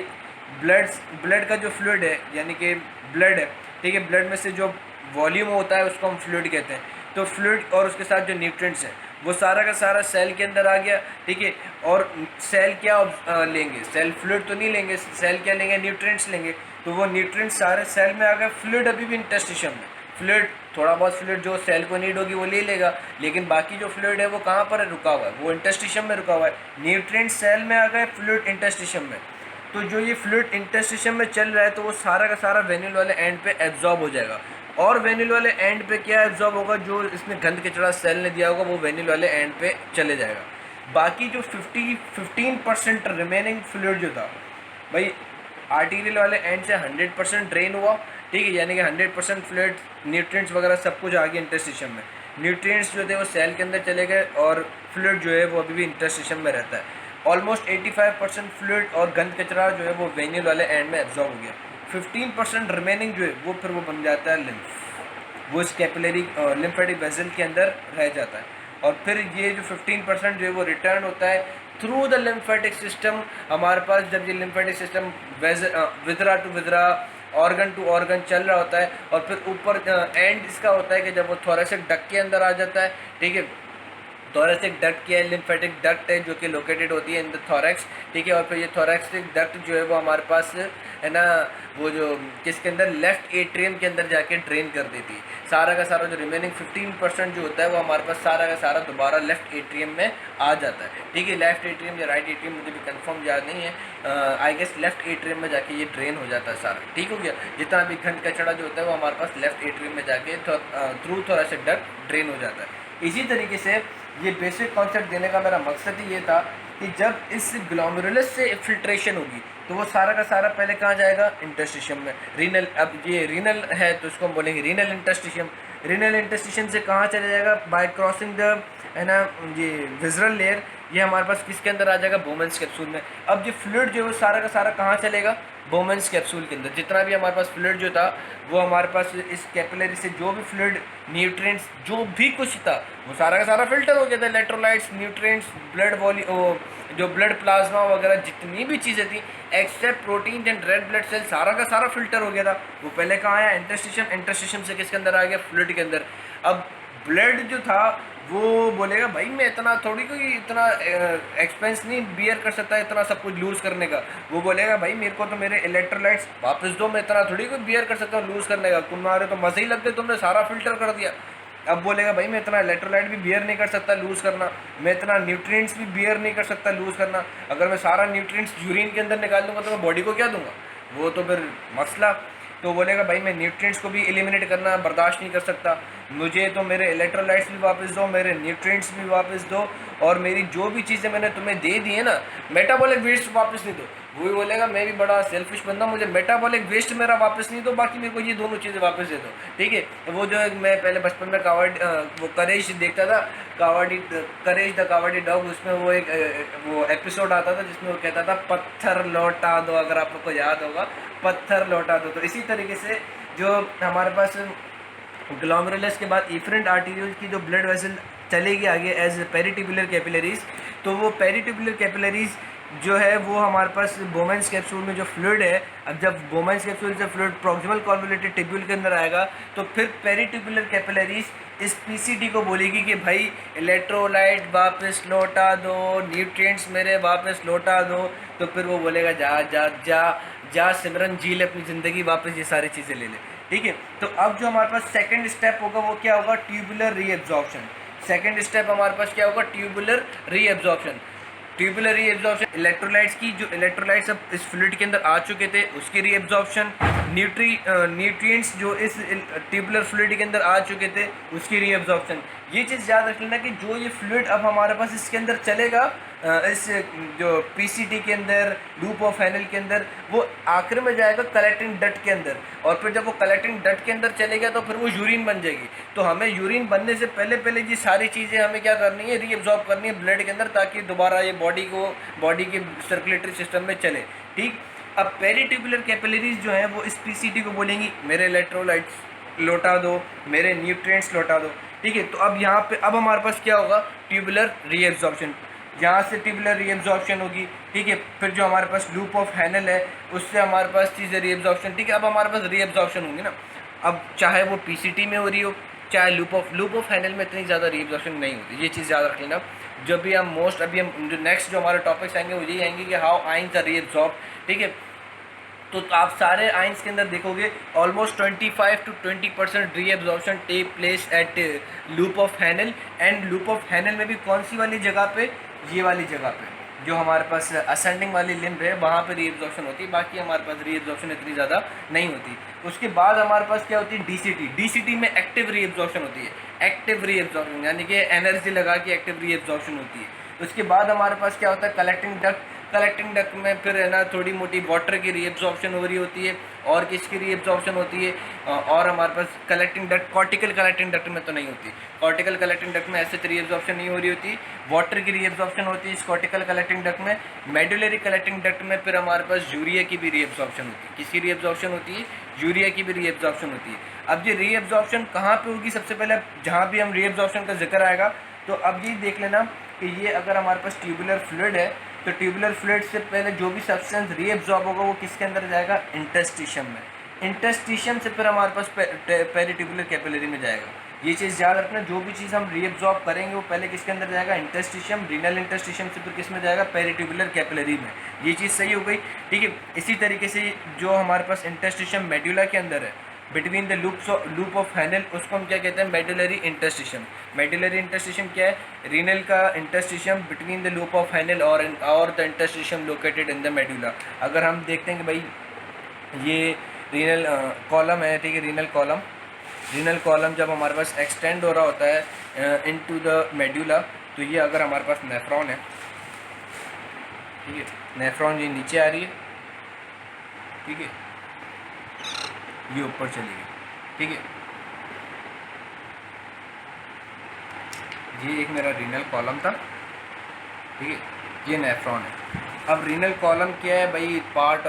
ब्लड का जो फ्लूइड है यानी कि ब्लड है, ठीक है, ब्लड में से जो वॉल्यूम होता है उसको हम फ्लूइड कहते हैं। तो फ्लूइड और उसके साथ जो न्यूट्रिएंट्स हैं वो सारा का सारा सेल के अंदर आ गया। ठीक है, और सेल क्या लेंगे? सेल फ्लूइड तो नहीं लेंगे, सेल क्या लेंगे? न्यूट्रिएंट्स लेंगे। तो वो न्यूट्रिएंट्स सारे सेल में आ गए। फ्लूइड अभी भी इंटरस्टिशियम में, फ्लूइड थोड़ा बहुत फ्लूइड जो सेल को नीड होगी वो ले लेगा, लेकिन बाकी जो फ्लूइड है वो कहाँ पर है? रुका हुआ है, वो इंटरस्टिशियम में रुका हुआ है। न्यूट्रिएंट्स सेल में आ गए, फ्लूइड इंटरस्टिशियम में। तो जो ये फ्लूइड इंटरस्टिशियम में चल रहा है तो वो सारा का सारा वेन्यूल वाले एंड पे एब्जॉर्ब हो जाएगा। और वेन्यूल वाले एंड पे क्या एब्जॉर्ब होगा? जो इसने गंद कचड़ा सेल ने दिया होगा वो वेन्यूल वाले एंड पे चले जाएगा। बाकी जो 15% रिमेनिंग फ्लूइड जो था भाई आर्टीरियल वाले एंड से 100% ड्रेन हुआ। ठीक है, यानी कि 100% फ्लूइड, न्यूट्रिएंट्स वगैरह सब कुछ आ गया इंटरस्टिशियम में। न्यूट्रिएंट्स जो थे वो सेल के अंदर चले गए और फ्लूइड जो है वो अभी भी इंटरस्टिशियम में रहता है। ऑलमोस्ट 85% फ्लूइड और गंद कचरा जो है वो वेन्यूल वाले एंड में एब्जॉर्ब हो गया। 15% रिमेनिंग जो है वो फिर वो बन जाता है लिम्फ, वो इस कैपिलरी लिम्फेटिक वेसल के अंदर रह जाता है। और फिर ये जो 15% जो है वो रिटर्न होता है थ्रू द लिम्फेटिक सिस्टम। हमारे पास जब ये lymphatic system viscera to viscera, organ to organ चल रहा होता है, और फिर ऊपर एंड इसका होता है कि जब वो थोरेसिक डक्ट के अंदर आ जाता है। ठीक है, थोरेसिक डक्ट क्या है? लिम्फेटिक डक्ट है जो कि लोकेटेड होती है इन द थोरैक्स। ठीक है, और फिर ये थोरैक्सिक डक्ट जो है वो हमारे पास है ना, वो जो किसके अंदर? लेफ्ट एट्रियम के अंदर जाके ड्रेन कर देती है। सारा का सारा जो रिमेनिंग 15% जो होता है वो हमारे पास सारा का सारा दोबारा लेफ्ट एट्रियम में आ जाता है। ठीक है, लेफ्ट एट्रियम या राइट एट्रियम मुझे भी कंफर्म याद नहीं है, आई गेस लेफ्ट एट्रियम में जाके ये ड्रेन हो जाता है सारा। ठीक हो गया, जितना भी घन कचड़ा जो होता है वो हमारे पास लेफ्ट एट्रियम में जाके थ्रू थोरेसिक डक्ट ड्रेन हो जाता है। इसी तरीके से ये बेसिक कॉन्सेप्ट देने का मेरा मकसद ही ये था कि जब इस ग्लोमेरुलस से फिल्ट्रेशन होगी तो वो सारा का सारा पहले कहाँ जाएगा? इंटरस्टिशियम में। रीनल, अब ये रीनल है तो इसको हम बोलेंगे रीनल इंटरस्टिशियम। रीनल इंटरस्टिशियम से कहाँ चला जाएगा? बाय क्रॉसिंग द है ना ये विजरल लेयर, ये हमारे पास किसके अंदर आ जाएगा? बोमेंस कैप्सूल में। अब ये फ्लूइड जो है वो सारा का सारा कहाँ चलेगा? बोमेंस कैप्सूल के अंदर। जितना भी हमारे पास फ्लूइड जो था वो हमारे पास इस कैपिलरी से जो भी फ्लूइड, न्यूट्रिएंट्स, जो भी कुछ था वो सारा का सारा फिल्टर हो गया था। इलेक्ट्रोलाइट्स, न्यूट्रिएंट्स, ब्लड जो ब्लड प्लाज्मा वगैरह जितनी भी चीज़ें थी except protein and red blood cell, सारा का सारा फिल्टर हो गया था। वो पहले कहाँ आया? इंटरस्टिशियम। इंटरस्टिशियम से किसके अंदर आ गया? फ्लूइड के अंदर। अब ब्लड जो था वो बोलेगा भाई मैं इतना थोड़ी कोई इतना एक्सपेंस नहीं बियर कर सकता इतना सब कुछ लूज़ करने का। वो बोलेगा भाई मेरे को तो मेरे इलेक्ट्रोलाइट्स वापस दो, मैं इतना थोड़ी कोई बियर कर सकता हूँ लूज़ करने का, तुम्हारे तो मज़े ही लगते, तुमने सारा फिल्टर कर दिया। अब बोलेगा भाई मैं इतना इलेक्ट्रोलाइट भी बियर नहीं कर सकता लूज़ करना, मैं इतना न्यूट्रिएंट्स भी बियर नहीं कर सकता लूज़ करना। अगर मैं सारा न्यूट्रिएंट्स यूरिन के अंदर निकाल दूंगा तो मैं बॉडी को क्या दूंगा? वो तो फिर मसला। तो बोलेगा भाई मैं न्यूट्रिएंट्स को भी एलिमिनेट करना बर्दाश्त नहीं कर सकता, मुझे तो मेरे इलेक्ट्रोलाइट्स भी वापस दो, मेरे न्यूट्रिएंट्स भी वापस दो, और मेरी जो भी चीज़ें मैंने तुम्हें दे दी है ना, मेटाबॉलिक वेस्ट वापस नहीं दो। वो भी बोलेगा मैं भी बड़ा सेल्फिश बंदा, मुझे मेटाबॉलिक वेस्ट मेरा वापस नहीं दो, बाकी मेरे को ये दोनों चीज़ें वापस दे दो। ठीक है, वो जो है मैं पहले बचपन में वो करेज देखता था, करेज द कावड़ी डॉग, उसमें वो एक वो एपिसोड आता था जिसमें वो कहता था पत्थर लौटा दो, अगर आप लोग को याद होगा, पत्थर लौटा दो। तो इसी तरीके से जो हमारे पास ग्लोमेरुलस के बाद इफरेंट आर्टीरियोज की जो ब्लड वेसल चलेगी आगे एज पेरिट्यूबुलर कैपिलरीज, तो वो पेरिट्यूबुलर कैपिलरीज जो है वो हमारे पास बोमेंस कैप्सूल में जो फ्लूइड है, अब जब बोमेंस कैप्सूल से फ्लूइड प्रॉक्सिमल कॉन्वोल्यूटेड टिब्यूल के अंदर आएगा तो फिर पेरिट्यूबुलर कैपिलरीज इस पीसीटी को बोलेगी कि भाई इलेक्ट्रोलाइट वापस लौटा दो, न्यूट्रिएंट्स मेरे वापस लौटा दो। तो फिर वो बोलेगा जा जा जा जा सिमरन जी ले अपनी ज़िंदगी वापस, ये सारी चीज़ें ले ले। ठीक है, तो अब जो हमारे पास सेकंड स्टेप होगा वो क्या होगा, ट्यूबुलर रीएब्जॉर्प्शन। सेकंड स्टेप हमारे पास क्या होगा, tubular reabsorption. Tubular reabsorption electrolytes की, जो इलेक्ट्रोलाइट्स अब इस फ्लूइड के अंदर आ चुके थे उसकी रीएब्जॉर्प्शन, न्यूट्रिएंट्स जो इस ट्यूबुलर फ्लूइड के अंदर आ चुके थे उसकी रीएब्जॉर्प्शन। ये चीज़ याद रख लेना कि जो ये फ्लूइड अब हमारे पास इसके अंदर चलेगा, इस जो पीसीटी के अंदर, लूप ऑफ हैनल के अंदर, वो आखिर में जाएगा कलेक्टिंग डक्ट के अंदर, और फिर जब वो कलेक्टिंग डक्ट के अंदर चलेगा तो फिर वो यूरिन बन जाएगी। तो हमें यूरिन बनने से पहले पहले ये सारी चीज़ें हमें क्या करनी है, रीअब्जॉर्ब करनी है ब्लड के अंदर, ताकि दोबारा ये बॉडी के सर्कुलेटरी सिस्टम में चले। ठीक, अब पेरिट्यूबुलर कैपिलरीज जो हैं वो इस पीसीटी को बोलेंगी मेरे इलेक्ट्रोलाइट्स लौटा दो, मेरे न्यूट्रिएंट्स लौटा दो। ठीक है, तो अब यहाँ पे अब हमारे पास क्या होगा, ट्यूबुलर रीएब्जॉर्प्शन। यहाँ से ट्यूबुलर रीएब्जॉर्प्शन होगी। ठीक है, फिर जो हमारे पास लूप ऑफ हैनल है उससे हमारे पास चीज़ रीएब्जॉर्प्शन। ठीक है, अब हमारे पास रीएब्जॉर्प्शन होंगी ना, अब चाहे वो पीसीटी में हो रही हो चाहे लूप ऑफ हैनल में इतनी ज़्यादा रीएब्जॉर्प्शन नहीं होती। ये चीज़ याद रख लेना। जब भी हम अभी हम जो नेक्स्ट जो हमारे टॉपिक्स आएंगे वो यही आएंगे कि हाउ आइंस आर रीएब्जॉर्ब। ठीक है, तो आप सारे आइंस के अंदर देखोगे almost 25 to 20% reabsorption take place at loop of Henle. And loop of Henle में भी कौन सी वाली जगह पे, ये वाली जगह पे जो हमारे पास असेंडिंग वाली लिम्ब है वहाँ पे रीएब्जॉर्प्शन होती है, बाकी हमारे पास रीएब्जॉर्प्शन इतनी ज़्यादा नहीं होती। उसके बाद हमारे पास क्या होती है, डीसीटी। डीसीटी में एक्टिव रीएब्जॉर्प्शन होती है। एक्टिव रीएब्जॉर्प्शन यानी कि एनर्जी लगा के एक्टिव रीएब्जॉर्प्शन होती है। उसके बाद हमारे पास क्या होता है, कलेक्टिंग डक्ट। कलेक्टिंग डक्ट में फिर है ना थोड़ी मोटी वाटर की रीएब्जॉर्प्शन हो रही होती है, और किसकी रीएब्जॉर्प्शन होती है, और हमारे पास collecting duct, cortical collecting duct में तो नहीं होती। कॉर्टिकल कलेक्टिंग डक्ट में ऐसे रीएब्जॉर्प्शन नहीं हो रही होती, वाटर की रीएब्जॉर्प्शन होती है इस कॉर्टिकल कलेक्टिंग डक्ट में। मेडुलरी कलेक्टिंग डक्ट में फिर हमारे पास यूरिया की भी रीएब्जॉर्प्शन होती है। किसकी रीएब्जॉर्प्शन होती है, यूरिया की भी रीएब्जॉर्प्शन होती है। अब ये रीएब्जॉर्प्शन कहाँ पे होगी, सबसे पहले जहाँ भी हम रीएब्जॉर्प्शन का जिक्र आएगा तो अब ये देख लेना कि ये अगर हमारे पास ट्यूबुलर फ्लूइड है तो ट्यूबुलर फ्लूइड से पहले जो भी सब्सटेंस रीएब्जॉर्ब होगा वो किसके अंदर जाएगा, इंटरस्टिशियम में। इंटरस्टिशियम से फिर हमारे पास पेरिट्यूबुलर कैपिलरी में जाएगा। ये चीज़ याद रखना, जो भी चीज़ हम रीएब्जॉर्ब करेंगे वो पहले किसके अंदर जाएगा, इंटरस्टिशियम। रीनल इंटरस्टिशियम से फिर किस में जाएगा, पेरिट्यूबुलर कैपिलरी में। ये चीज़ सही हो गई। ठीक है, इसी तरीके से जो हमारे पास इंटरस्टिशियम मेडुला के अंदर है बिटवीन द लूप ऑफ हैनल, उसको हम क्या कहते हैं, मेडुलरी इंटरस्टिशियम। मेडुलरी इंटरस्टिशियम क्या है, रीनल का interstitium between the loop of Henle और the interstitium located in the medulla. अगर हम देखते हैं कि भाई ये रीनल कॉलम है, ठीक है, रीनल कॉलम जब हमारे पास एक्सटेंड हो रहा होता है इनटू द मेडुला, तो ये अगर हमारे पास नेफ्रॉन है, ठीक है, नेफ्रॉन ये नीचे आ रही है, ठीक है, ये ऊपर चली गई। ठीक है, ये एक मेरा रीनल कॉलम था, ठीक है, ये नेफ्रॉन है। अब रीनल कॉलम क्या है भाई, part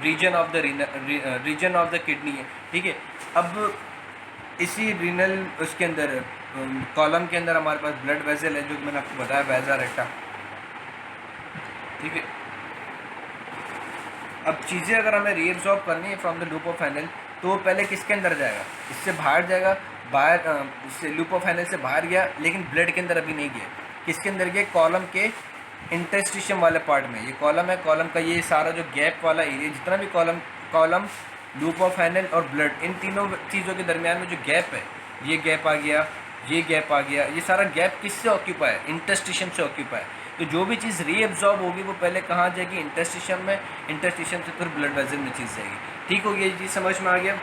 reason of the kidney है। ठीक है, अब इसी रीनल उसके अंदर कॉलम के अंदर हमारे पास ब्लड वेसल है जो मैंने आपको बताया, वेसा रेक्टा। ठीक है, अब चीज़ें अगर हमें रीअब्सॉर्ब करनी है फ्रॉम द लूप ऑफ हैनल तो पहले किसके अंदर जाएगा, इससे बाहर जाएगा, इससे लूप ऑफ हैनल से बाहर गया लेकिन ब्लड के अंदर अभी नहीं गया। किसके अंदर गया, कॉलम के इंटरस्टिशियम वाले पार्ट में। ये कॉलम है, कॉलम का ये सारा जो गैप वाला एरिया, जितना भी कॉलम लूप ऑफ हैनल और ब्लड, इन तीनों चीज़ों के दरमियान में जो गैप है, ये गैप आ गया, ये गैप आ गया, ये सारा गैप किससे ऑक्यूपाई है, इंटरस्टिशियम से ऑक्यूपाई है। तो जो भी चीज़ रीअब्जॉर्ब होगी वो पहले कहाँ जाएगी, इंटरस्टिशियम में, इंटरस्टिशियम से फिर ब्लड वेसल में चीज़ जाएगी। ठीक हो गया, ये चीज़ समझ में आ गया।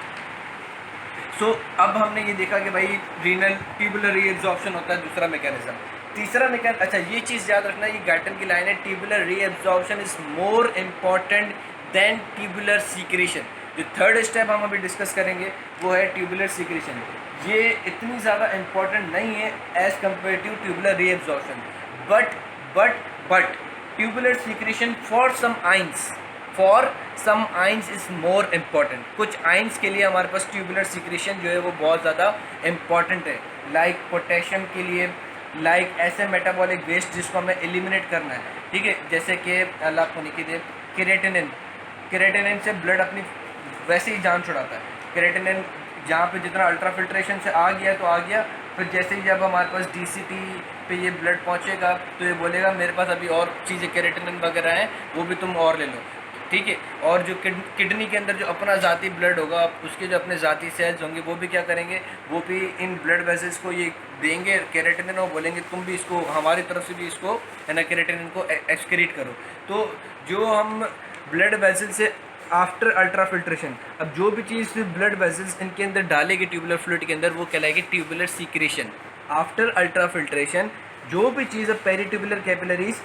सो अब हमने ये देखा कि भाई रीनल ट्यूबुलर रीअब्जॉर्प्शन होता है, दूसरा मैकेनिज्म। तीसरा मैकेनिज्म, अच्छा ये चीज़ याद रखना, ये गार्टन की लाइन है, tubular reabsorption is more important than tubular secretion. जो थर्ड स्टेप हम अभी डिस्कस करेंगे वो है ट्यूबुलर सीक्रेशन। ये इतनी ज़्यादा इम्पॉर्टेंट नहीं है as compare to tubular reabsorption, but tubular secretion for some ions, for some ions is more important, कुछ आइंस के लिए हमारे पास ट्यूबुलर सिक्रीशन जो है वो बहुत ज़्यादा इम्पॉर्टेंट है, लाइक पोटेशियम के लिए, लाइक ऐसे मेटाबॉलिक वेस्ट जिसको हमें एलिमिनेट करना है, ठीक है, जैसे कि अल्लाह आपको नहीं दे केरेटिनिन, केरेटिनिन से ब्लड अपनी वैसे ही जान छुड़ाता है। केरेटिनिन जहाँ पे जितना अल्ट्रा फिल्ट्रेशन से आ गया तो आ गया, फिर जैसे ही जब हमारे पास डीसीटी पे ये ब्लड पहुँचेगा तो ये बोलेगा मेरे पास अभी और चीज़ें केरेटिनिन वगैरह हैं, वो भी तुम और ले लो, ठीक है। और जो किडनी के अंदर जो अपना ज़ाती ब्लड होगा, उसके जो अपने ज़ाती सेल्स होंगे वो भी क्या करेंगे, वो भी इन ब्लड वेसल्स को ये देंगे केरेटिनिन और बोलेंगे तुम भी इसको हमारी तरफ से भी इसको है ना केरेटिनिन को एक्सक्रीट करो। तो जो हम ब्लड वेसल से आफ्टर अल्ट्रा फिल्ट्रेशन, अब जो भी चीज़ ब्लड वेसल्स इनके अंदर डालेगी ट्यूबुलर फ्लूइड के अंदर वो कहलाएगी tubular secretion. After ultra filtration जो भी चीज़ अब पेरीट्यूबुलर कैपिलरीज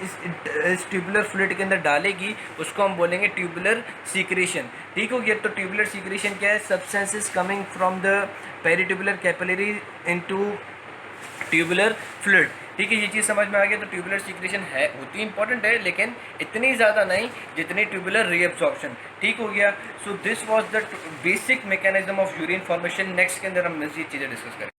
इस ट्यूबुलर फ्लूइड के अंदर डालेगी उसको हम बोलेंगे ट्यूबुलर सीक्रेशन, ठीक हो गया। तो ट्यूबुलर सीक्रेशन क्या है, substances coming from the peritubular capillary into tubular fluid, ठीक है। ये चीज़ समझ में आ गया। तो ट्यूबुलर सीक्रेशन है होती इंपॉर्टेंट है लेकिन इतनी ज़्यादा नहीं जितनी ट्यूबुलर रीअब्सॉर्प्शन, ठीक हो गया। So this was the basic mechanism of urine formation. Next के अंदर हम मज़ीद चीज़ें डिस्कस करें।